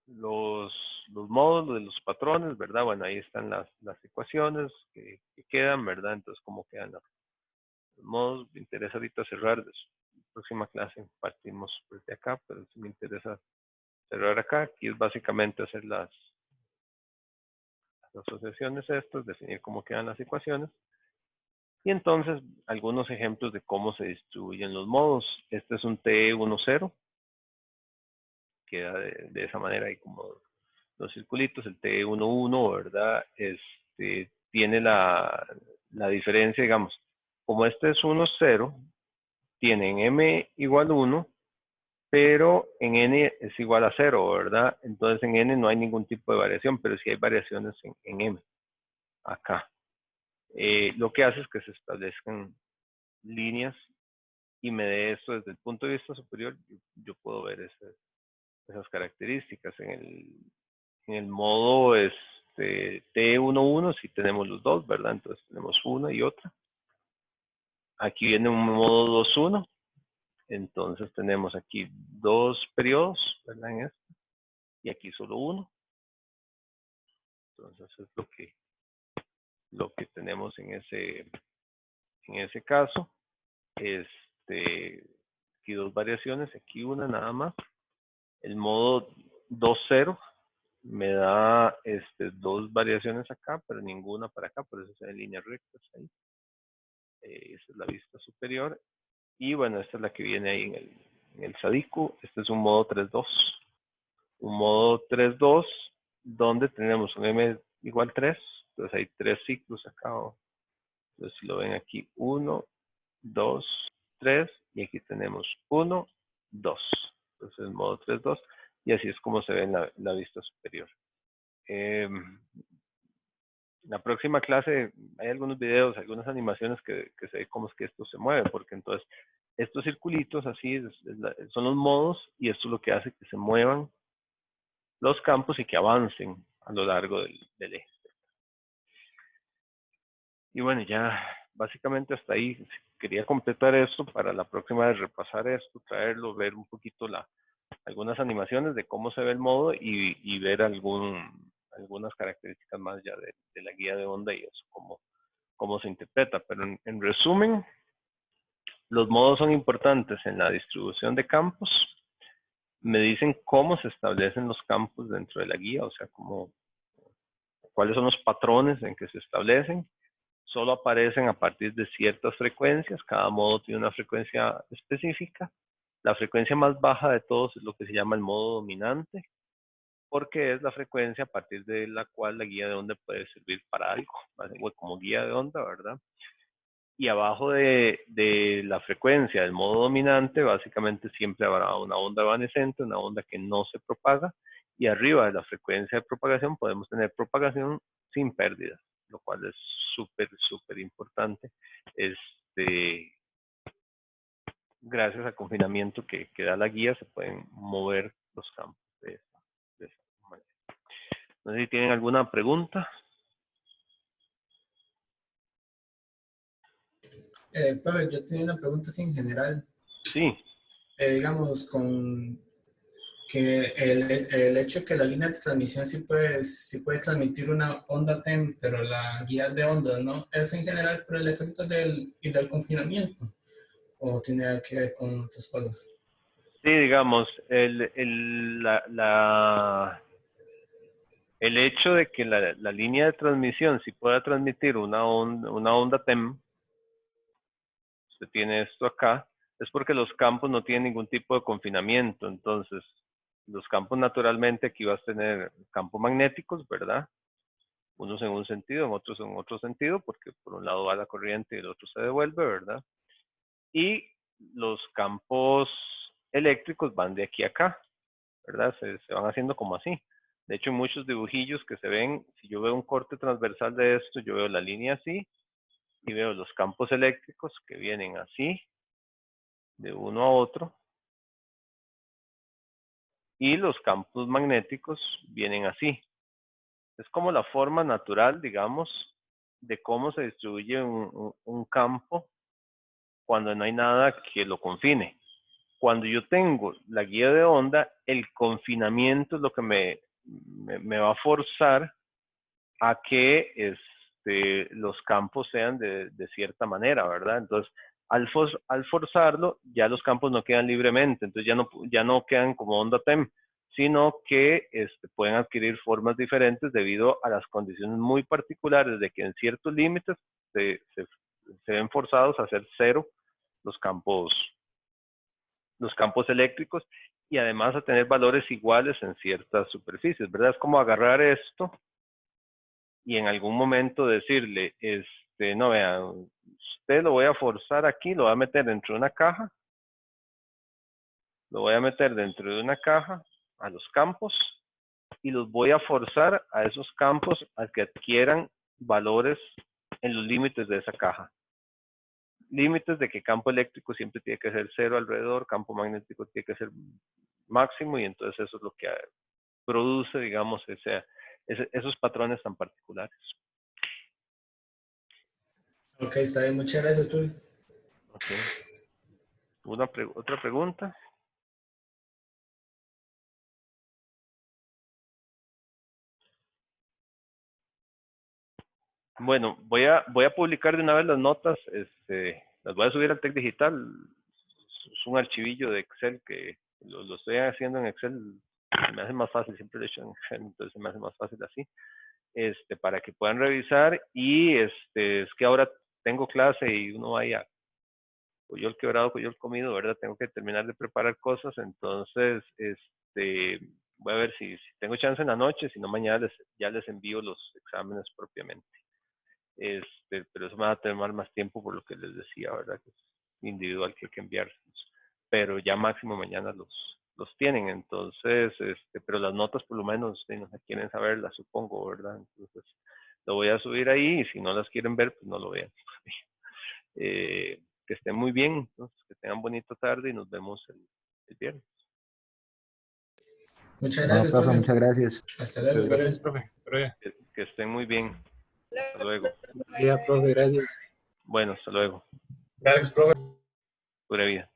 los módulos de los patrones, ¿verdad? Bueno, ahí están las ecuaciones que quedan, ¿verdad? Entonces, ¿cómo quedan los modos? Me interesa ahorita cerrar. De su próxima clase partimos desde acá, pero sí me interesa cerrar acá. Aquí es básicamente hacer las asociaciones estas, definir cómo quedan las ecuaciones. Y entonces, algunos ejemplos de cómo se distribuyen los modos. Este es un TE10, queda de esa manera ahí como los circulitos. El TE11, ¿verdad? Tiene la diferencia, digamos, como este es 1, 0, tiene en M igual 1, pero en N es igual a 0, ¿verdad? Entonces en N no hay ningún tipo de variación, pero sí hay variaciones en M, acá. Lo que hace es que se establezcan líneas y me dé esto desde el punto de vista superior. Yo puedo ver esas características. En el modo T11 sí tenemos los dos, ¿verdad? Entonces tenemos una y otra. Aquí viene un modo 2.1. Entonces tenemos aquí dos periodos, ¿verdad? En este. Y aquí solo uno. Entonces es lo que tenemos en ese caso. Aquí dos variaciones, aquí una nada más. El modo 2.0 me da dos variaciones acá, pero ninguna para acá, por eso se ven líneas rectas ahí. Esa es la vista superior. Y bueno, esta es la que viene ahí en el SADICO. Este es un modo 3.2. Un modo 3.2 donde tenemos un M igual 3. Entonces hay 3 ciclos acá. Entonces si lo ven aquí, 1, 2, 3. Y aquí tenemos 1, 2. Entonces el modo 3.2. Y así es como se ve en la vista superior. La próxima clase hay algunos videos, algunas animaciones que se ve cómo es que esto se mueve, porque entonces estos circulitos así son los modos y esto es lo que hace que se muevan los campos y que avancen a lo largo del eje. Y bueno, ya básicamente hasta ahí quería completar esto para la próxima vez repasar esto, traerlo, ver un poquito algunas animaciones de cómo se ve el modo y ver algunas características más ya de la guía de onda y eso, cómo se interpreta. Pero en resumen, los modos son importantes en la distribución de campos. Me dicen cómo se establecen los campos dentro de la guía, o sea, cuáles son los patrones en que se establecen. Solo aparecen a partir de ciertas frecuencias, cada modo tiene una frecuencia específica. La frecuencia más baja de todos es lo que se llama el modo dominante, porque es la frecuencia a partir de la cual la guía de onda puede servir para algo, como guía de onda, ¿verdad? Y abajo de la frecuencia del modo dominante, básicamente siempre habrá una onda evanescente, una onda que no se propaga, y arriba de la frecuencia de propagación podemos tener propagación sin pérdidas, lo cual es súper importante. Gracias al confinamiento que da la guía, se pueden mover los campos de esta manera. No sé si tienen alguna pregunta. Profe, yo tenía una pregunta así en general. Sí. Digamos, con que el hecho de que la línea de transmisión sí puede transmitir una onda TEM, pero la guía de ondas no, es en general por el efecto del confinamiento, o tiene que ver con otras cosas. Sí, digamos, el hecho de que la línea de transmisión sí pueda transmitir una onda TEM, usted tiene esto acá, es porque los campos no tienen ningún tipo de confinamiento. Entonces, los campos naturalmente aquí vas a tener campos magnéticos, ¿verdad? Unos en un sentido, en otros en otro sentido, porque por un lado va la corriente y el otro se devuelve, ¿verdad? Y los campos eléctricos van de aquí a acá, ¿verdad? Se van haciendo como así. De hecho, en muchos dibujillos que se ven, si yo veo un corte transversal de esto, yo veo la línea así y veo los campos eléctricos que vienen así, de uno a otro, y los campos magnéticos vienen así. Es como la forma natural, digamos, de cómo se distribuye un campo cuando no hay nada que lo confine. Cuando yo tengo la guía de onda, el confinamiento es lo que me va a forzar a que los campos sean de cierta manera, ¿verdad? Entonces, al forzarlo, ya los campos no quedan libremente, entonces ya no quedan como onda TEM, sino que pueden adquirir formas diferentes debido a las condiciones muy particulares de que en ciertos límites se ven forzados a hacer cero los campos eléctricos y además a tener valores iguales en ciertas superficies, ¿verdad? Es como agarrar esto y en algún momento decirle, no, vea, usted lo voy a forzar aquí, lo voy a meter dentro de una caja, lo voy a meter dentro de una caja a los campos y los voy a forzar a esos campos a que adquieran valores en los límites de esa caja. Límites de que campo eléctrico siempre tiene que ser cero alrededor, campo magnético tiene que ser máximo y entonces eso es lo que produce, digamos, esos patrones tan particulares. Ok, está bien, muchas gracias, profe. Okay. ¿Otra pregunta? Bueno, voy a publicar de una vez las notas, las voy a subir al TEC Digital. Es un archivillo de Excel que lo estoy haciendo en Excel, me hace más fácil, siempre lo he hecho en Excel, entonces me hace más fácil así, para que puedan revisar y es que ahora tengo clase y uno vaya coyol quebrado, coyol comido, ¿verdad? Tengo que terminar de preparar cosas, entonces, voy a ver si tengo chance en la noche, si no mañana ya les envío los exámenes propiamente. Pero eso me va a tomar más tiempo por lo que les decía, ¿verdad? Que es individual que hay que enviárselos. Pero ya máximo mañana los tienen, entonces, pero las notas por lo menos, si no quieren saberlas, supongo, ¿verdad? Entonces, lo voy a subir ahí y si no las quieren ver, pues no lo vean. Que estén muy bien, entonces, que tengan bonita tarde y nos vemos el viernes. Muchas gracias, profe, profe. muchas gracias. Hasta luego. Muchas gracias, profe. Que estén muy bien. Hasta luego. Ya, profe, gracias. Bueno, hasta luego. Gracias, profe. Pura vida.